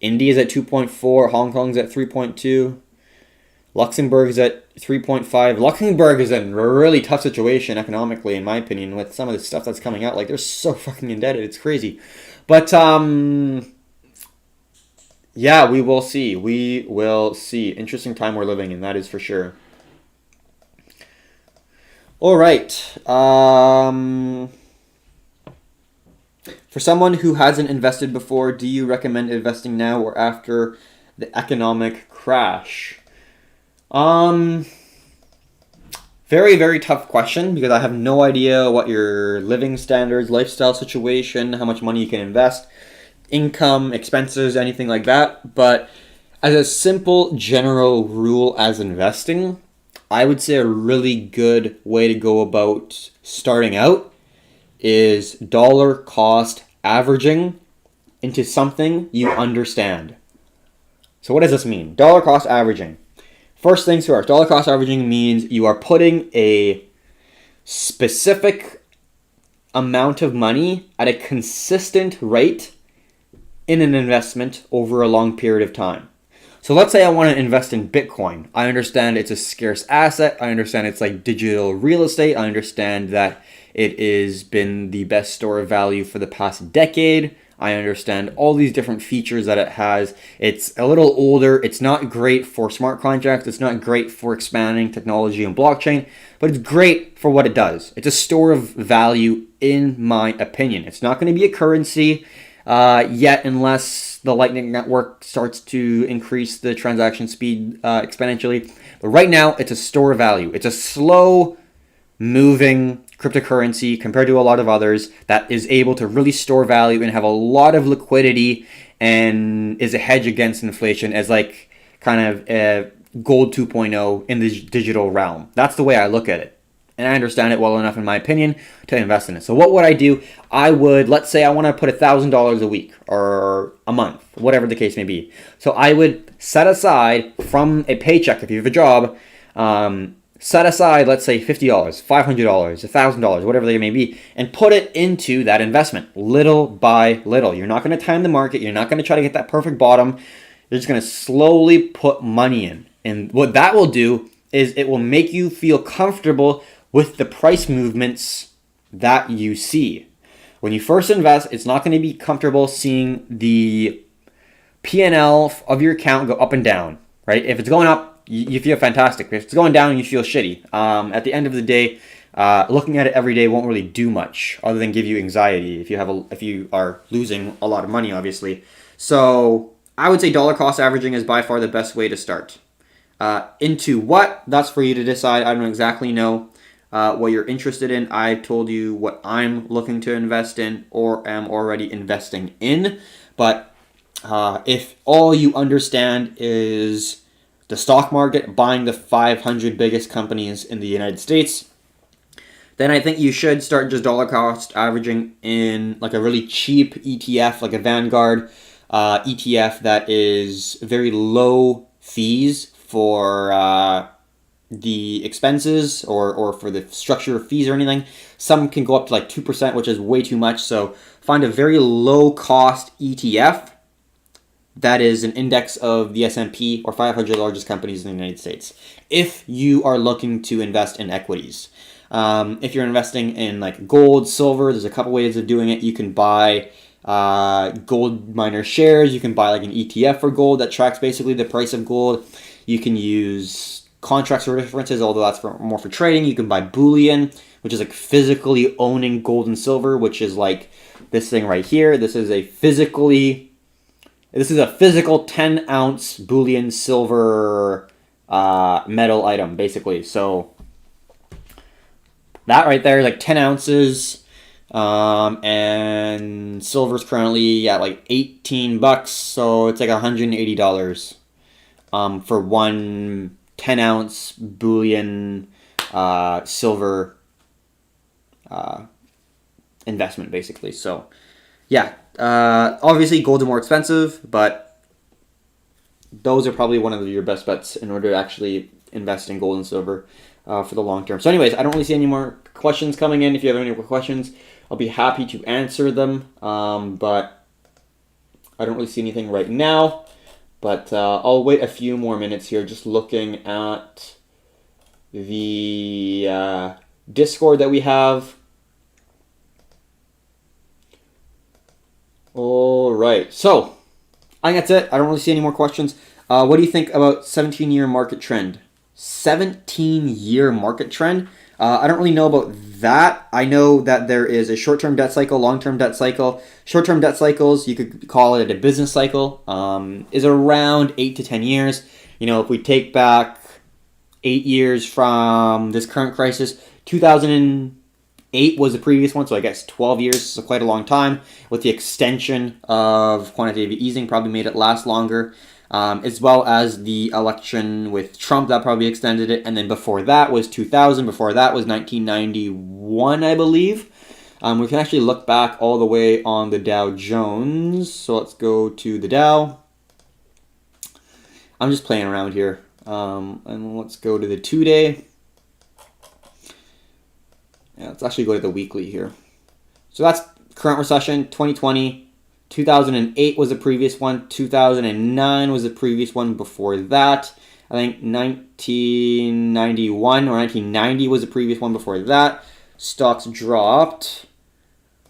India's at 2.4%. Hong Kong's at 3.2%. Luxembourg's at 3.5%. Luxembourg is in a really tough situation economically, in my opinion, with some of the stuff that's coming out. Like, they're so fucking indebted. It's crazy. But, yeah, we will see. We will see. Interesting time we're living in, that is for sure. All right. For someone who hasn't invested before, do you recommend investing now or after the economic crash? Very, very tough question because I have no idea what your living standards, lifestyle situation, how much money you can invest, income, expenses, anything like that. But as a simple general rule as investing, I would say a really good way to go about starting out is dollar cost averaging into something you understand. So what does this mean? Dollar cost averaging. First things first, dollar cost averaging means you are putting a specific amount of money at a consistent rate in an investment over a long period of time. So let's say I want to invest in Bitcoin. I understand it's a scarce asset. I understand it's like digital real estate. I understand that it has been the best store of value for the past decade. I understand all these different features that it has. It's a little older. It's not great for smart contracts. It's not great for expanding technology and blockchain, but it's great for what it does. It's a store of value, in my opinion. It's not going to be a currency yet, unless the Lightning Network starts to increase the transaction speed exponentially. But right now, it's a store of value. It's a slow moving cryptocurrency compared to a lot of others that is able to really store value and have a lot of liquidity and is a hedge against inflation, as like kind of a gold 2.0 in the digital realm. That's the way I look at it. And I understand it well enough, in my opinion, to invest in it. So what would I do? I would, let's say I want to put $1,000 a week or a month, whatever the case may be. So I would set aside from a paycheck, if you have a job, set aside, let's say $50, $500, $1,000, whatever they may be, and put it into that investment little by little. You're not going to time the market. You're not going to try to get that perfect bottom. You're just going to slowly put money in. And what that will do is it will make you feel comfortable with the price movements that you see. When you first invest, it's not going to be comfortable seeing the P&L of your account go up and down, right? If it's going up, you feel fantastic. If it's going down, you feel shitty. At the end of the day, looking at it every day won't really do much other than give you anxiety if you are losing a lot of money, obviously. So I would say dollar cost averaging is by far the best way to start. Into what? That's for you to decide. I don't exactly know what you're interested in. I've told you what I'm looking to invest in or am already investing in. But if all you understand is the stock market, buying the 500 biggest companies in the United States, then I think you should start just dollar cost averaging in like a really cheap ETF, like a Vanguard ETF that is very low fees for the expenses or for the structure of fees or anything. Some can go up to like 2%, which is way too much. So find a very low cost ETF that is an index of the S&P or 500 largest companies in the United States. If you are looking to invest in equities, if you're investing in like gold, silver, there's a couple ways of doing it. You can buy gold miner shares. You can buy like an ETF for gold that tracks basically the price of gold. You can use contracts or differences, although that's more for trading. You can buy bullion, which is like physically owning gold and silver, which is like this thing right here. This is a physical 10-ounce bullion silver metal item, basically. So that right there is like 10 ounces. And silver's currently at like $18, so it's like $180 for one 10-ounce bullion silver investment, basically. So yeah, obviously gold's more expensive, but those are probably one of your best bets in order to actually invest in gold and silver for the long term. So anyways, I don't really see any more questions coming in. If you have any more questions, I'll be happy to answer them, but I don't really see anything right now. But I'll wait a few more minutes here, just looking at the Discord that we have. All right, so I think that's it. I don't really see any more questions. What do you think about 17-year market trend? 17-year market trend? I don't really know about that. I know that there is a short-term debt cycle, long-term debt cycle. Short-term debt cycles, you could call it a business cycle, is around 8 to 10 years. You know, if we take back 8 years from this current crisis, 2008 was the previous one, so I guess 12 years, so quite a long time. With the extension of quantitative easing, probably made it last longer. As well as the election with Trump, that probably extended it. And then before that was 2000. Before that was 1991, I believe. We can actually look back all the way on the Dow Jones. So let's go to the Dow. I'm just playing around here. And let's go to the 2-day. Yeah, let's actually go to the weekly here. So that's current recession, 2020. 2008 was the previous one. 2009 was the previous one before that. I think 1991 or 1990 was the previous one before that. Stocks dropped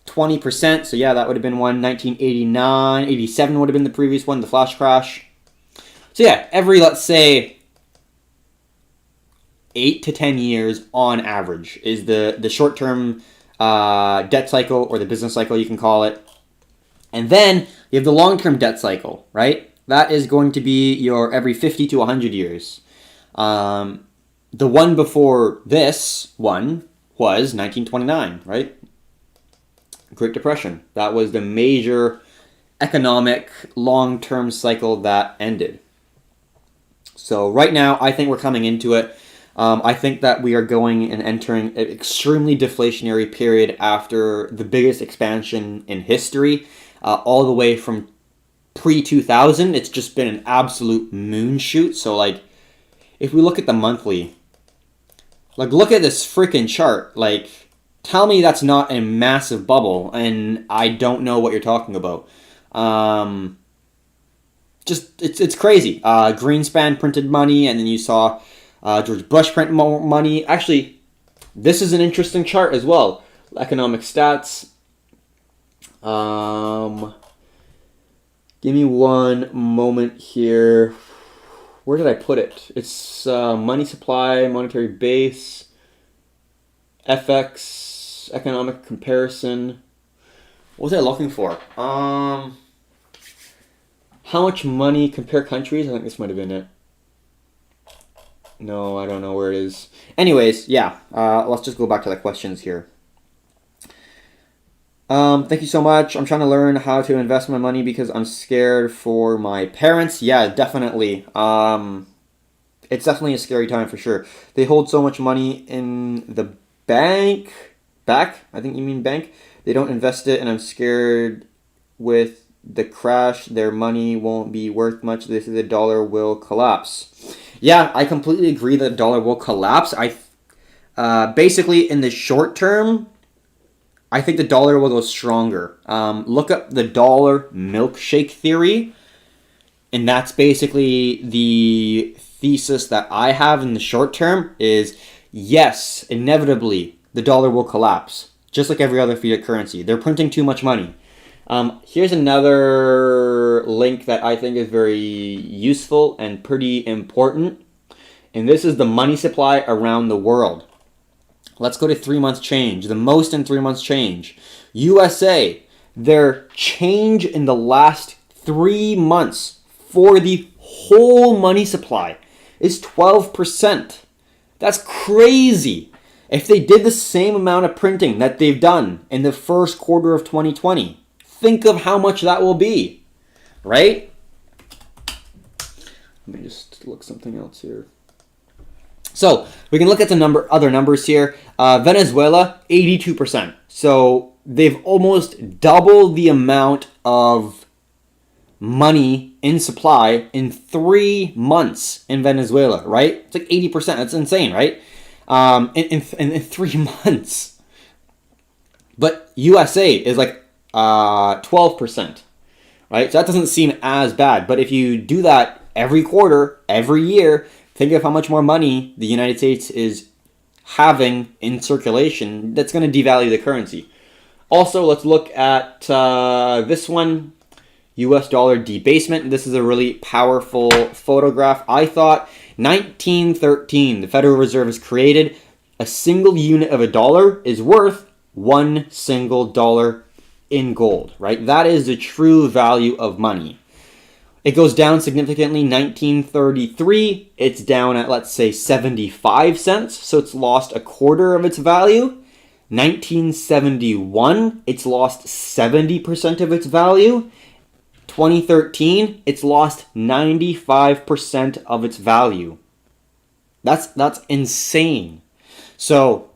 20%. So yeah, that would have been one. 1989, 87 would have been the previous one, the flash crash. So yeah, every, let's say, 8 to 10 years on average is the short-term debt cycle, or the business cycle, you can call it. And then you have the long-term debt cycle, right? That is going to be your every 50 to 100 years. The one before this one was 1929, right? Great Depression. That was the major economic long-term cycle that ended. So right now, I think we're coming into it. I think that we are going and entering an extremely deflationary period after the biggest expansion in history, all the way from pre-2000. It's just been an absolute moonshoot. So, like, if we look at the monthly, like, look at this freaking chart. Like, tell me that's not a massive bubble, and I don't know what you're talking about. Just, it's crazy. Greenspan printed money, and then you saw George Bush print more money. Actually, this is an interesting chart as well. Economic stats. Give me one moment here. Where did I put it? It's money supply, monetary base, FX, economic comparison. What was I looking for? How much money, compare countries? I think this might have been it. No, I don't know where it is. Anyways, yeah, let's just go back to the questions here. Thank you so much. I'm trying to learn how to invest my money because I'm scared for my parents. Yeah, definitely. It's definitely a scary time for sure. They hold so much money in the bank. I think you mean bank. They don't invest it, and I'm scared with the crash, their money won't be worth much. They say the dollar will collapse. Yeah, I completely agree that the dollar will collapse. Basically, in the short term, I think the dollar will go stronger. Look up the dollar milkshake theory, and that's basically the thesis that I have in the short term is, yes, inevitably, the dollar will collapse, just like every other fiat currency. They're printing too much money. Here's another link that I think is very useful and pretty important, and this is the money supply around the world. Let's go to 3 months change, the most in 3 months change. USA, their change in the last 3 months for the whole money supply is 12%. That's crazy. If they did the same amount of printing that they've done in the first quarter of 2020, think of how much that will be, right? Let me just look something else here. So we can look at the other numbers here. Venezuela, 82%. So they've almost doubled the amount of money in supply in 3 months in Venezuela, right? It's like 80%. That's insane, right? In 3 months. But USA is like 12%, right? So that doesn't seem as bad. But if you do that every quarter, every year, think of how much more money the United States is having in circulation. That's going to devalue the currency. Also, let's look at this one, US dollar debasement. This is a really powerful photograph. I thought 1913, the Federal Reserve is created. A single unit of a dollar is worth $1 single dollar in gold, right? That is the true value of money. It goes down significantly. 1933, it's down at, let's say, 75 cents. So it's lost a quarter of its value. 1971, it's lost 70% of its value. 2013, it's lost 95% of its value. That's insane. So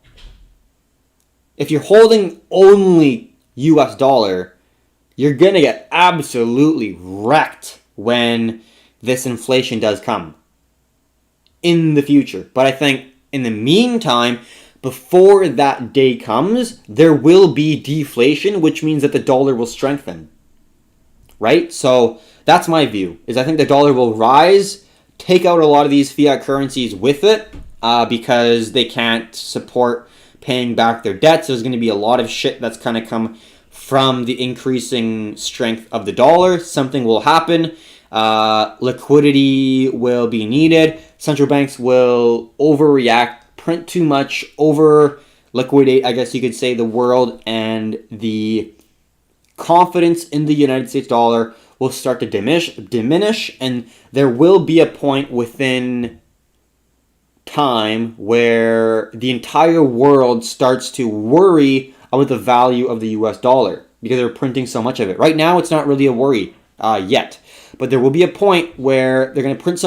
if you're holding only US dollar, you're going to get absolutely wrecked when this inflation does come in the future. But I think in the meantime, before that day comes, there will be deflation, which means that the dollar will strengthen. Right? So that's my view, is I think the dollar will rise, take out a lot of these fiat currencies with it, because they can't support paying back their debts. There's going to be a lot of shit that's going to come from the increasing strength of the dollar. Something will happen. Liquidity will be needed. Central banks will overreact, print too much, over liquidate, I guess you could say, the world, and the confidence in the United States dollar will start to diminish, and there will be a point within time where the entire world starts to worry about the value of the US dollar because they're printing so much of it. Right now, it's not really a worry yet, but there will be a point where they're going to print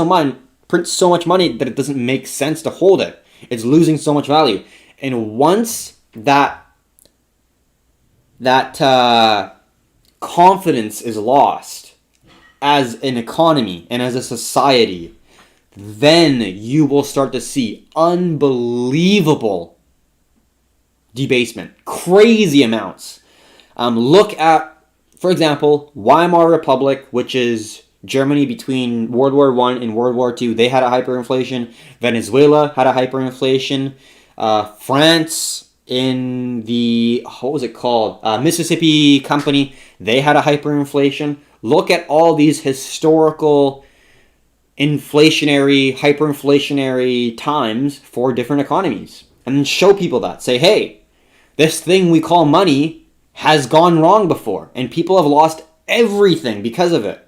so much money that it doesn't make sense to hold it. It's losing so much value, and once that confidence is lost as an economy and as a society, then you will start to see unbelievable debasement, crazy amounts. Look at, for example, Weimar Republic, which is Germany between World War I and World War II. They had a hyperinflation. Venezuela had a hyperinflation. France in the, what was it called? Mississippi Company, they had a hyperinflation. Look at all these historical hyperinflationary times for different economies. And then show people that. Say, hey, this thing we call money has gone wrong before, and people have lost everything because of it.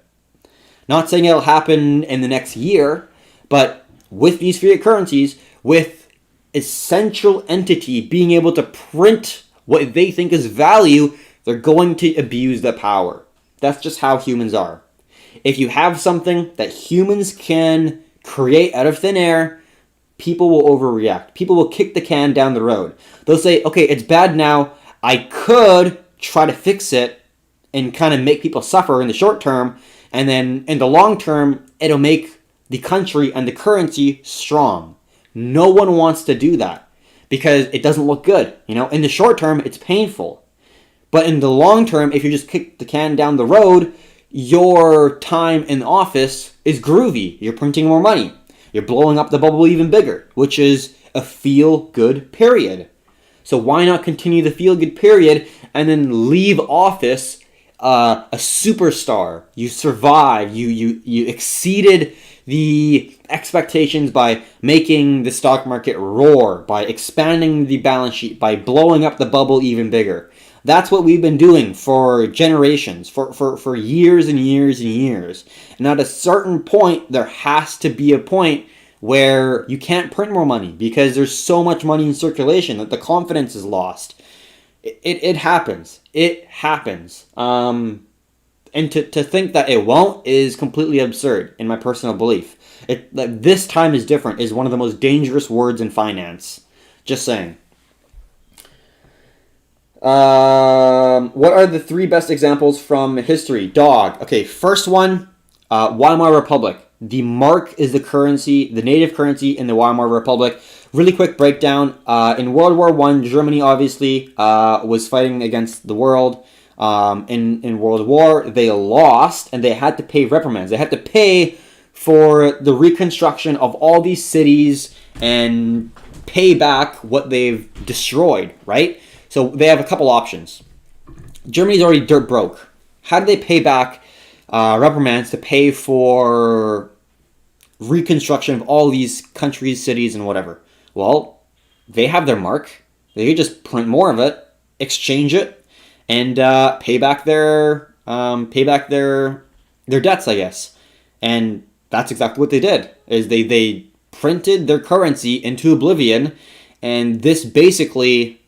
Not saying it'll happen in the next year, but with these fiat currencies, with a central entity being able to print what they think is value, they're going to abuse the power. That's just how humans are. If you have something that humans can create out of thin air, people will overreact. People will kick the can down the road. They'll say, okay, it's bad now. I could try to fix it and kind of make people suffer in the short term, and then in the long term, it'll make the country and the currency strong. No one wants to do that because it doesn't look good. In the short term, it's painful. But in the long term, if you just kick the can down the road, your time in office is groovy. You're printing more money. You're blowing up the bubble even bigger, which is a feel-good period. So why not continue the feel-good period and then leave office a superstar? You survived. You exceeded the expectations by making the stock market roar, by expanding the balance sheet, by blowing up the bubble even bigger. That's what we've been doing for generations, for years and years and years. And at a certain point, there has to be a point where you can't print more money because there's so much money in circulation that the confidence is lost. It happens. It happens. And to think that it won't is completely absurd, in my personal belief. This time is different is one of the most dangerous words in finance. Just saying. What are the 3 best examples from history? Dog. Okay, first one, Weimar Republic. The mark is the currency, the native currency in the Weimar Republic. Really quick breakdown. In World War I, Germany obviously was fighting against the world. In World War, they lost and they had to pay reprimands. They had to pay for the reconstruction of all these cities and pay back what they've destroyed, right? So they have a couple options. Germany's already dirt broke. How do they pay back reprimands to pay for reconstruction of all these countries, cities, and whatever? Well, they have their mark. They could just print more of it, exchange it, and pay back their debts, I guess. And that's exactly what they did. Is they printed their currency into oblivion, and this basically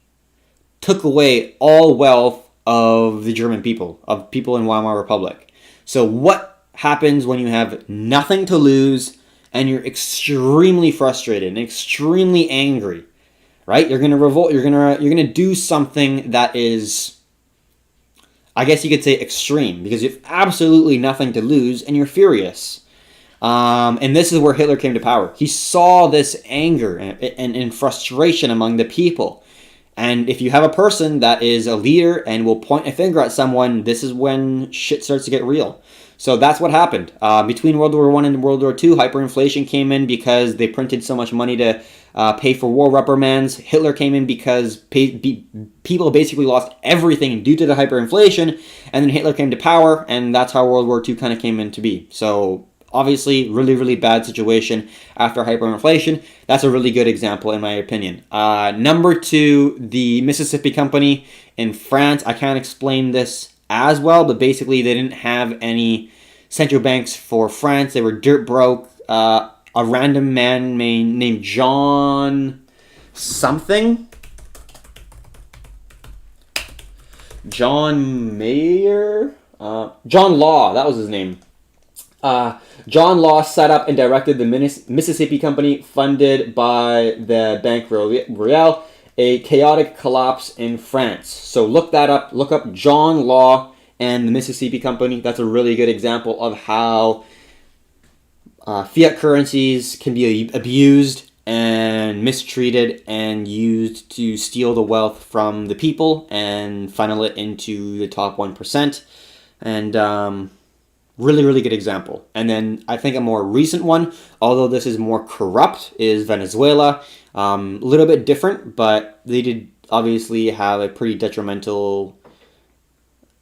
took away all wealth of the German people, of people in Weimar Republic. So what happens when you have nothing to lose and you're extremely frustrated and extremely angry, right? You're going to revolt. You're going to do something that is, I guess you could say, extreme, because you have absolutely nothing to lose and you're furious. And this is where Hitler came to power. He saw this anger and frustration among the people. And if you have a person that is a leader and will point a finger at someone, this is when shit starts to get real. So that's what happened. Between World War I and World War II, hyperinflation came in because they printed so much money to pay for war reprimands. Hitler came in because people basically lost everything due to the hyperinflation. And then Hitler came to power, and that's how World War II kind of came into be. So obviously, really, really bad situation after hyperinflation. That's a really good example, in my opinion. Number 2, the Mississippi Company in France. I can't explain this as well, but basically they didn't have any central banks for France. They were dirt broke. A random man named John something. John Mayer? John Law, that was his name. John Law set up and directed the Mississippi Company, funded by the Banque Royale, a chaotic collapse in France. So look that up. Look up John Law and the Mississippi Company. That's a really good example of how fiat currencies can be abused and mistreated and used to steal the wealth from the people and funnel it into the top 1%. And really, really good example. And then I think a more recent one, although this is more corrupt, is Venezuela. A little bit different, but they did obviously have a pretty detrimental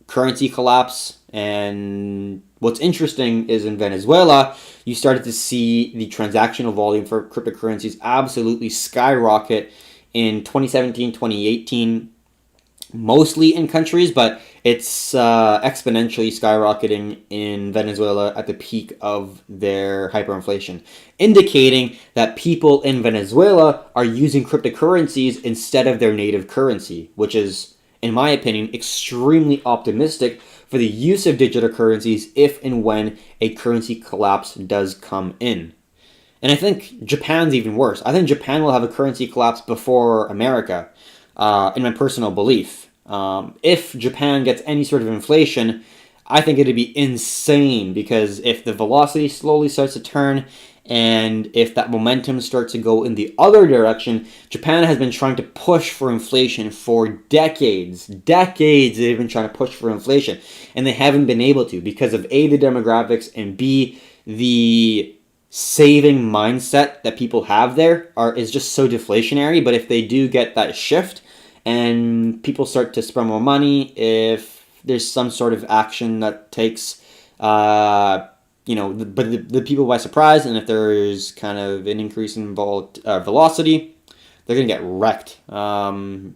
currency collapse. And what's interesting is in Venezuela, you started to see the transactional volume for cryptocurrencies absolutely skyrocket in 2017, 2018, mostly in countries, but it's exponentially skyrocketing in Venezuela at the peak of their hyperinflation, indicating that people in Venezuela are using cryptocurrencies instead of their native currency, which is, in my opinion, extremely optimistic for the use of digital currencies if and when a currency collapse does come in. And I think Japan's even worse. I think Japan will have a currency collapse before America, in my personal belief. If Japan gets any sort of inflation, I think it'd be insane, because if the velocity slowly starts to turn and if that momentum starts to go in the other direction, Japan has been trying to push for inflation for decades. Decades they've been trying to push for inflation, and they haven't been able to because of A, the demographics, and B, the saving mindset that people have there is just so deflationary. But if they do get that shift and people start to spend more money, if there's some sort of action that takes the people by surprise, and if there's kind of an increase in velocity, they're going to get wrecked. And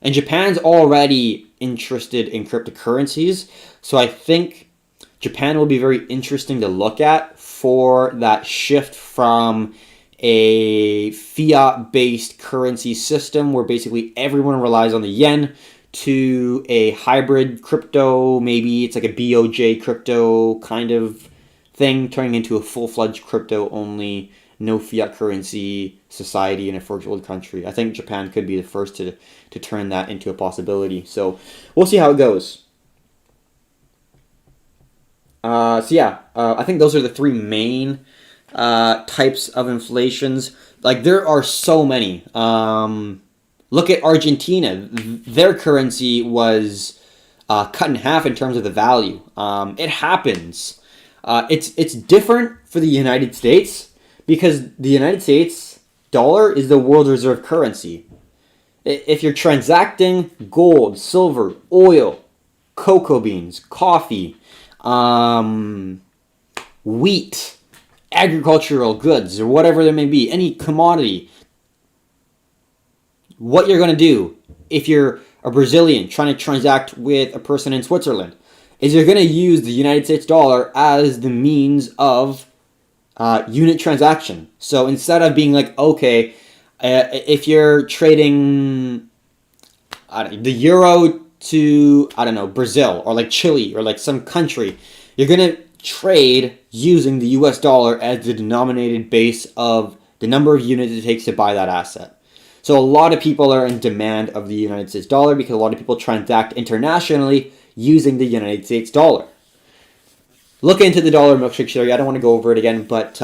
Japan's already interested in cryptocurrencies, so I think Japan will be very interesting to look at for that shift from a fiat-based currency system where basically everyone relies on the yen to a hybrid crypto. Maybe it's like a BOJ crypto kind of thing, turning into a full-fledged crypto-only, no fiat currency society in a first world country. I think Japan could be the first to turn that into a possibility. So we'll see how it goes. I think those are the three main types of inflations. Like, there are so many. Look at Argentina. Their currency was cut in half in terms of the value. It happens. It's different for the United States because the United States dollar is the world reserve currency. If you're transacting gold, silver, oil, cocoa beans, coffee, wheat, agricultural goods, or whatever there may be, any commodity, what you're going to do if you're a Brazilian trying to transact with a person in Switzerland is you're going to use the United States dollar as the means of unit transaction. So instead of being like, okay, if you're trading the euro to, Brazil or like Chile or like some country, you're going to trade using the US dollar as the denominated base of the number of units it takes to buy that asset. So a lot of people are in demand of the United States dollar because a lot of people transact internationally using the United States dollar. look into the dollar milkshake theory. I don't want to go over it again, but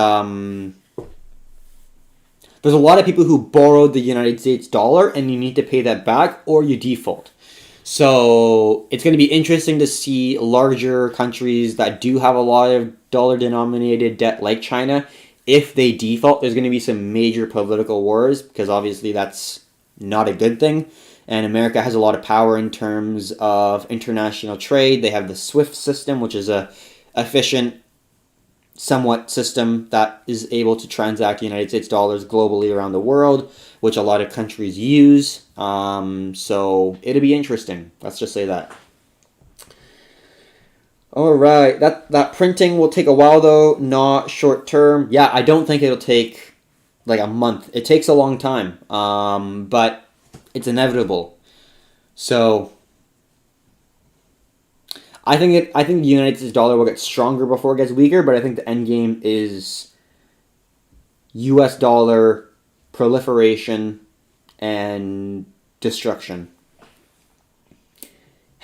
there's a lot of people who borrowed the United States dollar, and you need to pay that back or you default. So it's going to be interesting to see larger countries that do have a lot of dollar-denominated debt, like China. If they default, there's going to be some major political wars, because obviously that's not a good thing. And America has a lot of power in terms of international trade. They have the SWIFT system, which is a efficient, somewhat system that is able to transact United States dollars globally around the world, which a lot of countries use. So it'll be interesting. Let's just say that. All right, that printing will take a while though, not short term. Yeah, I don't think it'll take like a month. It takes a long time, but it's inevitable. So I think the United States dollar will get stronger before it gets weaker, but I think the end game is U.S. dollar proliferation and destruction.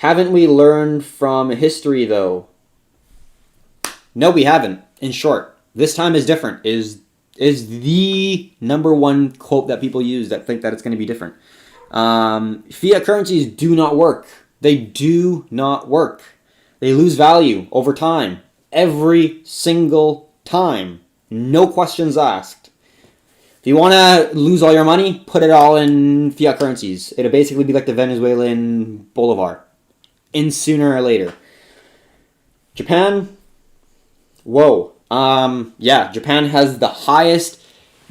Haven't we learned from history, though? No, we haven't. In short, this time is different. Is the number one quote that people use that think that it's going to be different. Fiat currencies do not work. They do not work. They lose value over time. Every single time. No questions asked. If you want to lose all your money, put it all in fiat currencies. It'll basically be like the Venezuelan bolivar. In sooner or later. Japan. Whoa. Yeah, Japan has the highest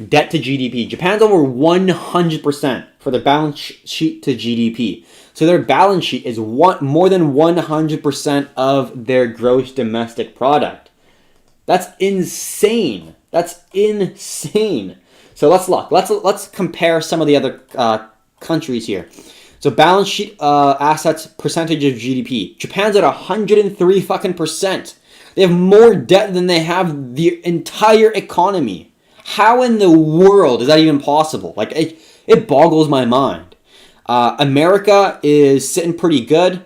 debt to GDP. Japan's over 100% for their balance sheet to GDP. So their balance sheet is more than 100% of their gross domestic product. That's insane. That's insane. So let's look. Let's compare some of the other countries here. So balance sheet assets percentage of GDP. Japan's at 103 fucking percent. They have more debt than they have the entire economy. How in the world is that even possible? Like, it boggles my mind. America is sitting pretty good.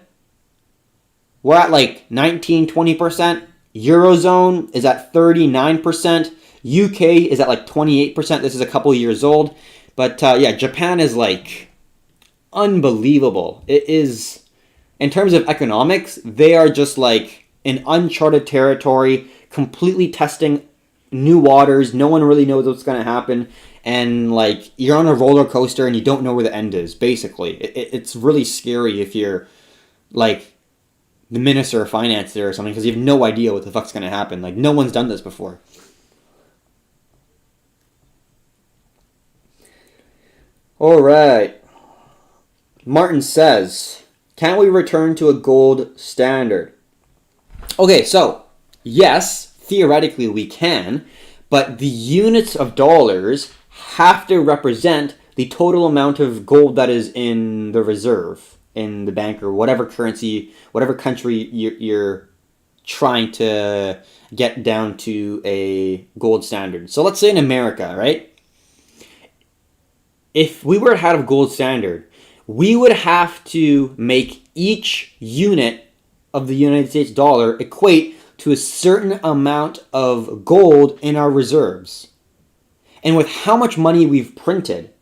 We're at like 19-20%. Eurozone is at 39%. UK is at like 28%. This is a couple years old. But yeah, Japan is like unbelievable. It is, in terms of economics, they are just like in uncharted territory, completely testing new waters. No one really knows what's going to happen. And like, you're on a roller coaster and you don't know where the end is, basically. It's really scary if you're like the minister of finance there or something, because you have no idea what the fuck's going to happen. Like, no one's done this before. All right. Martin says, can we return to a gold standard? Okay, so yes, theoretically we can, but the units of dollars have to represent the total amount of gold that is in the reserve, in the bank, or whatever currency, whatever country you're trying to get down to a gold standard. So let's say in America, right? If we were to have a gold standard, we would have to make each unit of the United States dollar equate to a certain amount of gold in our reserves. And with how much money we've printed,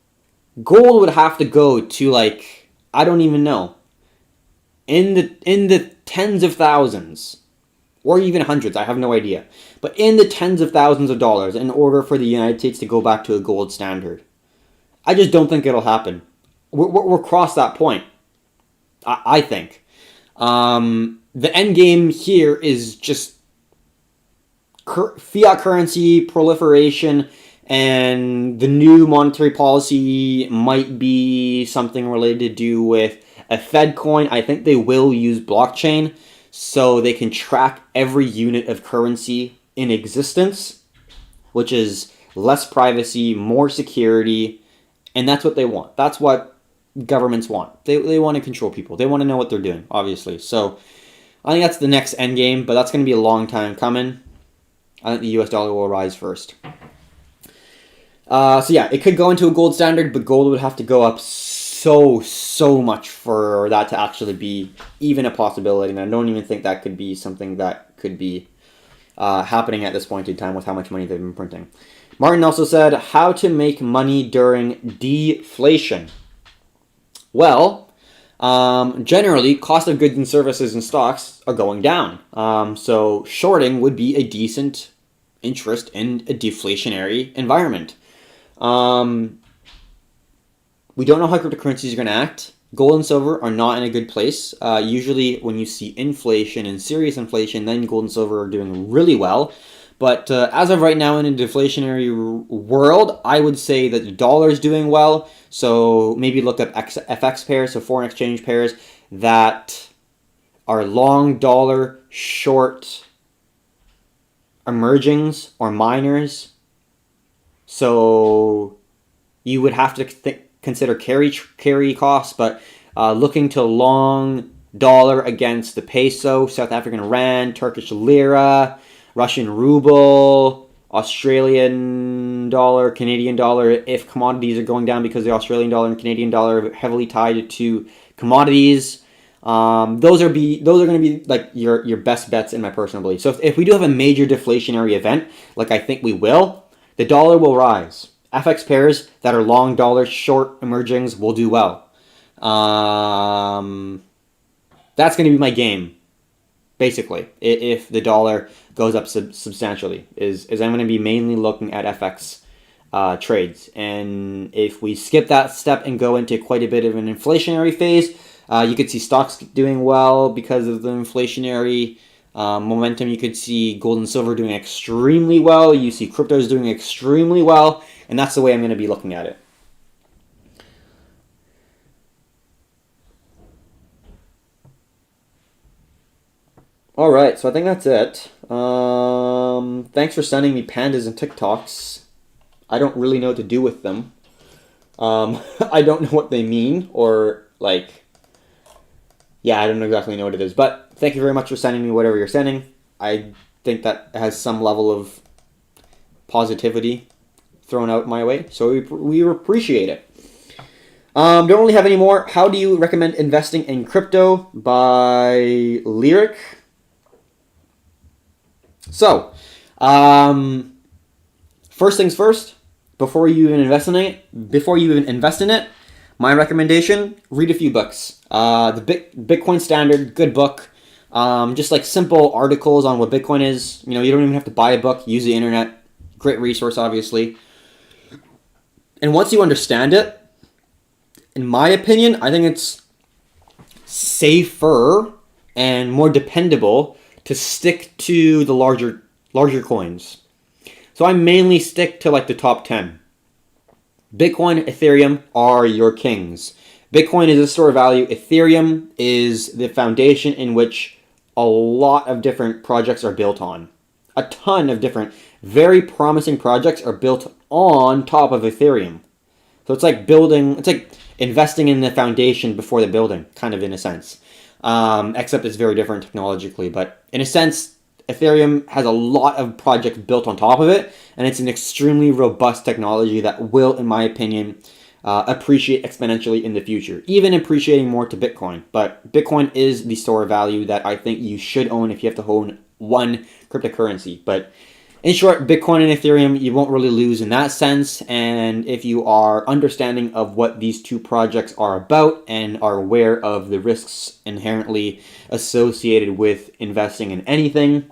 gold would have to go to like, I don't even know, in the tens of thousands, or even hundreds, I have no idea, but in the tens of thousands of dollars in order for the United States to go back to a gold standard. I just don't think it'll happen. We're across that point, I think. The end game here is just fiat currency proliferation, and the new monetary policy might be something related to do with a Fed coin. I think they will use blockchain so they can track every unit of currency in existence, which is less privacy, more security, and that's what they want. That's what governments want. They want to control people. They want to know what they're doing, obviously. So I think that's the next end game, but that's going to be a long time coming. I think the US dollar will rise first. So yeah, it could go into a gold standard, but gold would have to go up so much for that to actually be even a possibility. And I don't even think that could be something that could be happening at this point in time with how much money they've been printing. Martin also said, how to make money during deflation. Well, generally, cost of goods and services and stocks are going down. So shorting would be a decent interest in a deflationary environment. We don't know how cryptocurrencies are going to act. Gold and silver are not in a good place. Usually when you see inflation and serious inflation, then gold and silver are doing really well. But as of right now in a deflationary world, I would say that the dollar is doing well. So maybe look up FX pairs, so foreign exchange pairs that are long dollar, short emergings or miners. So you would have to consider carry costs, but looking to long dollar against the peso, South African rand, Turkish lira, Russian ruble, Australian dollar, Canadian dollar. If commodities are going down because the Australian dollar and Canadian dollar are heavily tied to commodities, those are going to be like your best bets in my personal belief. So if we do have a major deflationary event, like I think we will, the dollar will rise. FX pairs that are long dollar, short emergings will do well. That's going to be my game, basically, if the dollar goes up substantially, is I'm going to be mainly looking at FX trades. And if we skip that step and go into quite a bit of an inflationary phase, you could see stocks doing well because of the inflationary momentum. You could see gold and silver doing extremely well. You see cryptos doing extremely well. And that's the way I'm going to be looking at it. All right, so I think that's it. Thanks for sending me pandas and TikToks. I don't really know what to do with them. I don't know what they mean, or like, yeah, I don't exactly know what it is. But thank you very much for sending me whatever you're sending. I think that has some level of positivity thrown out my way, so we appreciate it. Don't really have any more. How do you recommend investing in crypto by Lyric? So, first things first. Before you even invest in it, my recommendation: read a few books. The Bitcoin Standard, good book. Just like simple articles on what Bitcoin is. You don't even have to buy a book. Use the internet. Great resource, obviously. And once you understand it, in my opinion, I think it's safer and more dependable to stick to the larger coins. So I mainly stick to like the top 10. Bitcoin, Ethereum are your kings. Bitcoin is a store of value. Ethereum is the foundation in which a lot of different projects are built on. A ton of different, very promising projects are built on top of Ethereum. So it's like investing in the foundation before the building, kind of in a sense. Except it's very different technologically. But in a sense, Ethereum has a lot of projects built on top of it, and it's an extremely robust technology that will, in my opinion, appreciate exponentially in the future, even appreciating more to Bitcoin. But Bitcoin is the store of value that I think you should own if you have to own one cryptocurrency. But in short, Bitcoin and Ethereum, you won't really lose in that sense. And if you are understanding of what these two projects are about and are aware of the risks inherently associated with investing in anything,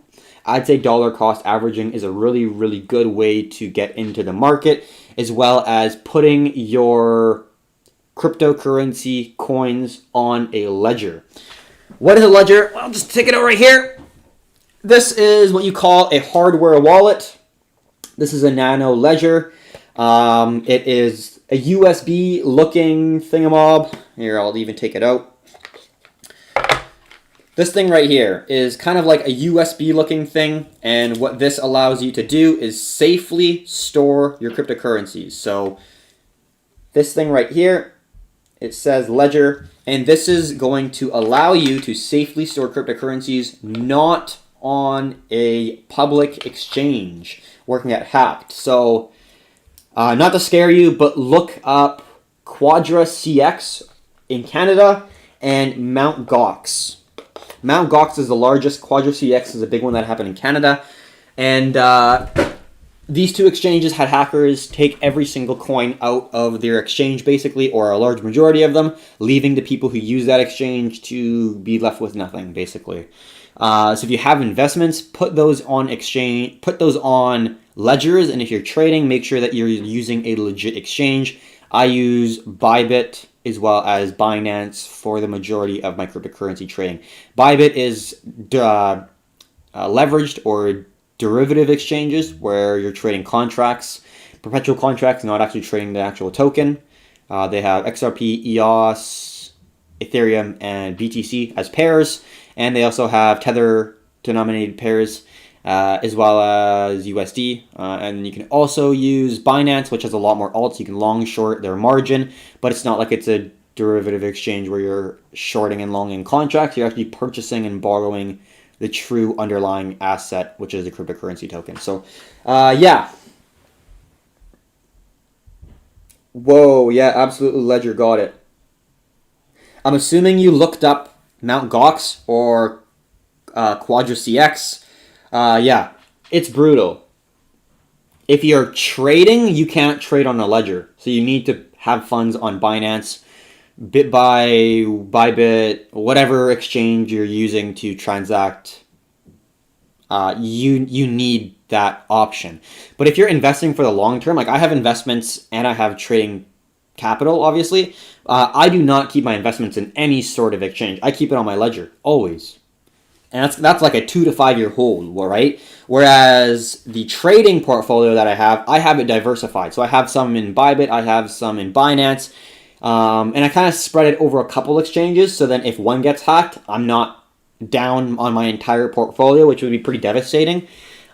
I'd say dollar cost averaging is a really, really good way to get into the market, as well as putting your cryptocurrency coins on a ledger. What is a ledger? Well, just take it out right here. This is what you call a hardware wallet. This is a nano ledger. It is a USB looking thingamabob. Here, I'll even take it out. This thing right here is kind of like a USB looking thing, and what this allows you to do is safely store your cryptocurrencies. So this thing right here, it says ledger, and this is going to allow you to safely store cryptocurrencies not on a public exchange working at Hacked. So not to scare you, but look up Quadra CX in Canada and Mount Gox. Mount Gox is the largest. Quadra CX is a big one that happened in Canada. And these two exchanges had hackers take every single coin out of their exchange, basically, or a large majority of them, leaving the people who use that exchange to be left with nothing, basically. So if you have investments, put those on exchange, put those on ledgers, and if you're trading, make sure that you're using a legit exchange. I use Bybit as well as Binance for the majority of my cryptocurrency trading. Bybit is leveraged or derivative exchanges where you're trading contracts, perpetual contracts, not actually trading the actual token. They have XRP, EOS, Ethereum, and BTC as pairs, and they also have Tether denominated pairs as well as USD. And you can also use Binance, which has a lot more alts. You can long short their margin, but it's not like it's a derivative exchange where you're shorting and longing contracts. You're actually purchasing and borrowing the true underlying asset, which is a cryptocurrency token. So, yeah. Whoa, yeah, absolutely. Ledger got it. I'm assuming you looked up Mt. Gox or Quadra CX. Yeah, it's brutal. If you're trading, you can't trade on a ledger. So you need to have funds on Binance, BitBuy, Bybit, whatever exchange you're using to transact. You need that option. But if you're investing for the long term, like I have investments and I have trading capital, obviously, I do not keep my investments in any sort of exchange. I keep it on my ledger always, and that's like a 2 to 5 year hold, right? Whereas the trading portfolio that I have it diversified. So I have some in Bybit, I have some in Binance, and I kind of spread it over a couple exchanges. So then if one gets hacked, I'm not down on my entire portfolio, which would be pretty devastating.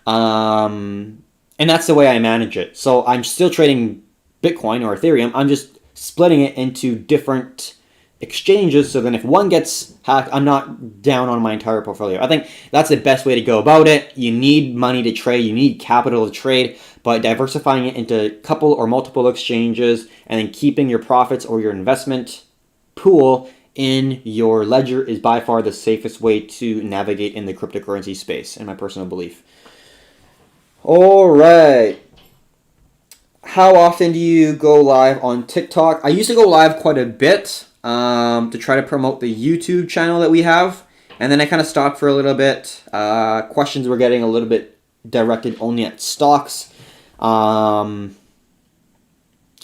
And that's the way I manage it. So I'm still trading Bitcoin or Ethereum. I'm just splitting it into different exchanges. So then if one gets hacked, I'm not down on my entire portfolio. I think that's the best way to go about it. You need money to trade. You need capital to trade. But diversifying it into a couple or multiple exchanges and then keeping your profits or your investment pool in your ledger is by far the safest way to navigate in the cryptocurrency space, in my personal belief. All right. How often do you go live on TikTok? I used to go live quite a bit to try to promote the YouTube channel that we have. And then I kind of stopped for a little bit. Questions were getting a little bit directed only at stocks. I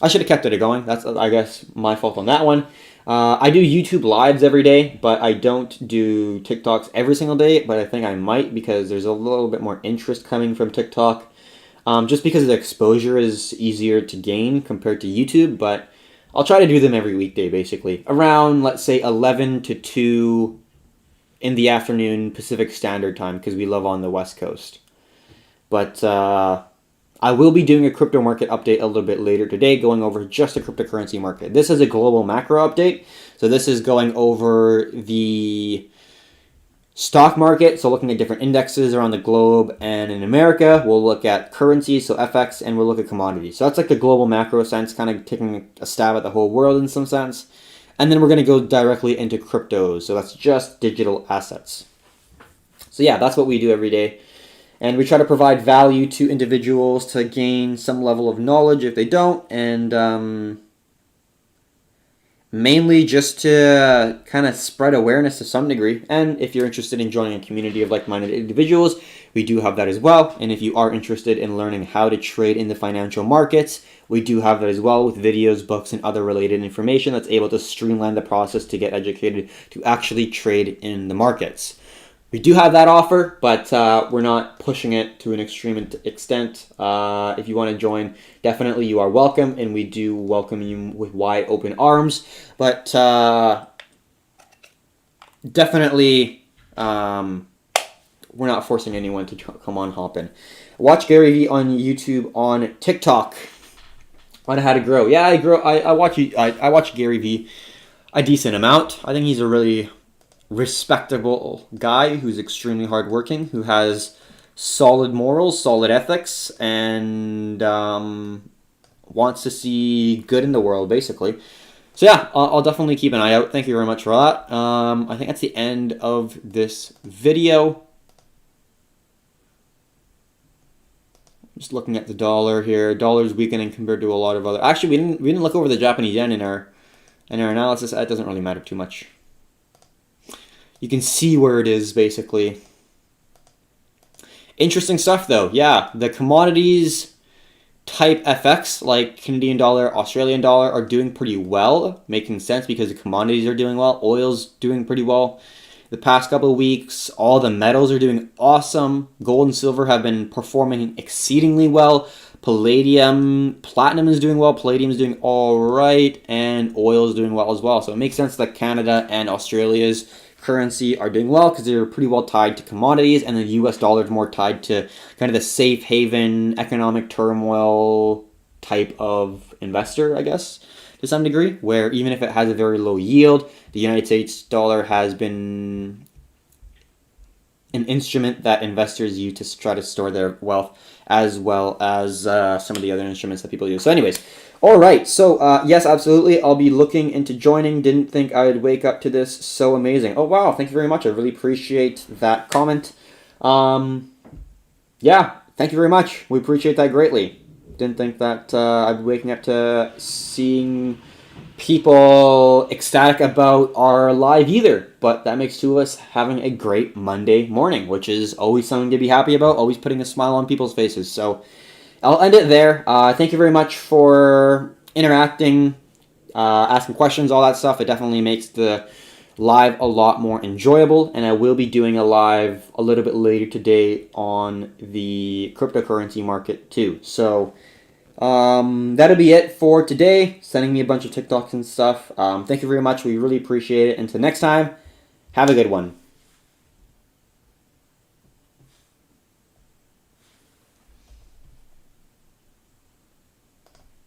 should have kept it going. That's, I guess, my fault on that one. I do YouTube lives every day, but I don't do TikToks every single day, but I think I might because there's a little bit more interest coming from TikTok. Just because the exposure is easier to gain compared to YouTube, but I'll try to do them every weekday, basically. Around, let's say, 11 to 2 in the afternoon Pacific Standard Time, because we live on the West Coast. But I will be doing a crypto market update a little bit later today, going over just the cryptocurrency market. This is a global macro update. So this is going over the stock market, so looking at different indexes around the globe, and in America, we'll look at currencies, so FX, and we'll look at commodities. So that's like the global macro sense, kind of taking a stab at the whole world in some sense. And then we're going to go directly into cryptos, so that's just digital assets. So yeah, that's what we do every day. And we try to provide value to individuals to gain some level of knowledge if they don't, and mainly just to kind of spread awareness to some degree. And if you're interested in joining a community of like-minded individuals, we do have that as well. And if you are interested in learning how to trade in the financial markets, we do have that as well with videos, books, and other related information that's able to streamline the process to get educated to actually trade in the markets. We do have that offer, but we're not pushing it to an extreme extent. If you want to join, definitely you are welcome, and we do welcome you with wide open arms. But definitely, we're not forcing anyone to come on hop in. Watch Gary Vee on YouTube, on TikTok on how to grow. Yeah, I watch Gary Vee a decent amount. I think he's a really respectable guy who's extremely hardworking, who has solid morals, solid ethics, and wants to see good in the world, basically. So yeah, I'll definitely keep an eye out. Thank you very much for that. I think that's the end of this video. Just looking at the dollar here. Dollar's weakening compared to a lot of other. Actually, we didn't look over the Japanese yen in our analysis. That doesn't really matter too much. You can see where it is basically. Interesting stuff though. Yeah, the commodities type FX like Canadian dollar, Australian dollar are doing pretty well, making sense because the commodities are doing well. Oil's doing pretty well. The past couple of weeks, all the metals are doing awesome. Gold and silver have been performing exceedingly well. Platinum is doing well. Palladium is doing all right, and oil is doing well as well. So it makes sense that Canada and Australia's currency are doing well because they're pretty well tied to commodities, and the U.S. dollar is more tied to kind of the safe haven, economic turmoil type of investor, I guess, to some degree, where even if it has a very low yield, the United States dollar has been an instrument that investors use to try to store their wealth, as well as some of the other instruments that people use. So anyways, all right. So yes, absolutely. I'll be looking into joining. Didn't think I would wake up to this. So amazing. Oh, wow. Thank you very much. I really appreciate that comment. Yeah, thank you very much. We appreciate that greatly. Didn't think that I'd be waking up to seeing people ecstatic about our live either, but that makes two of us having a great Monday morning, which is always something to be happy about, always putting a smile on people's faces. So I'll end it there. Thank you very much for interacting, asking questions, all that stuff. It definitely makes the live a lot more enjoyable, and I will be doing a live a little bit later today on the cryptocurrency market too. So that'll be it for today. Sending me a bunch of TikToks and stuff. Thank you very much. We really appreciate it. Until next time, have a good one.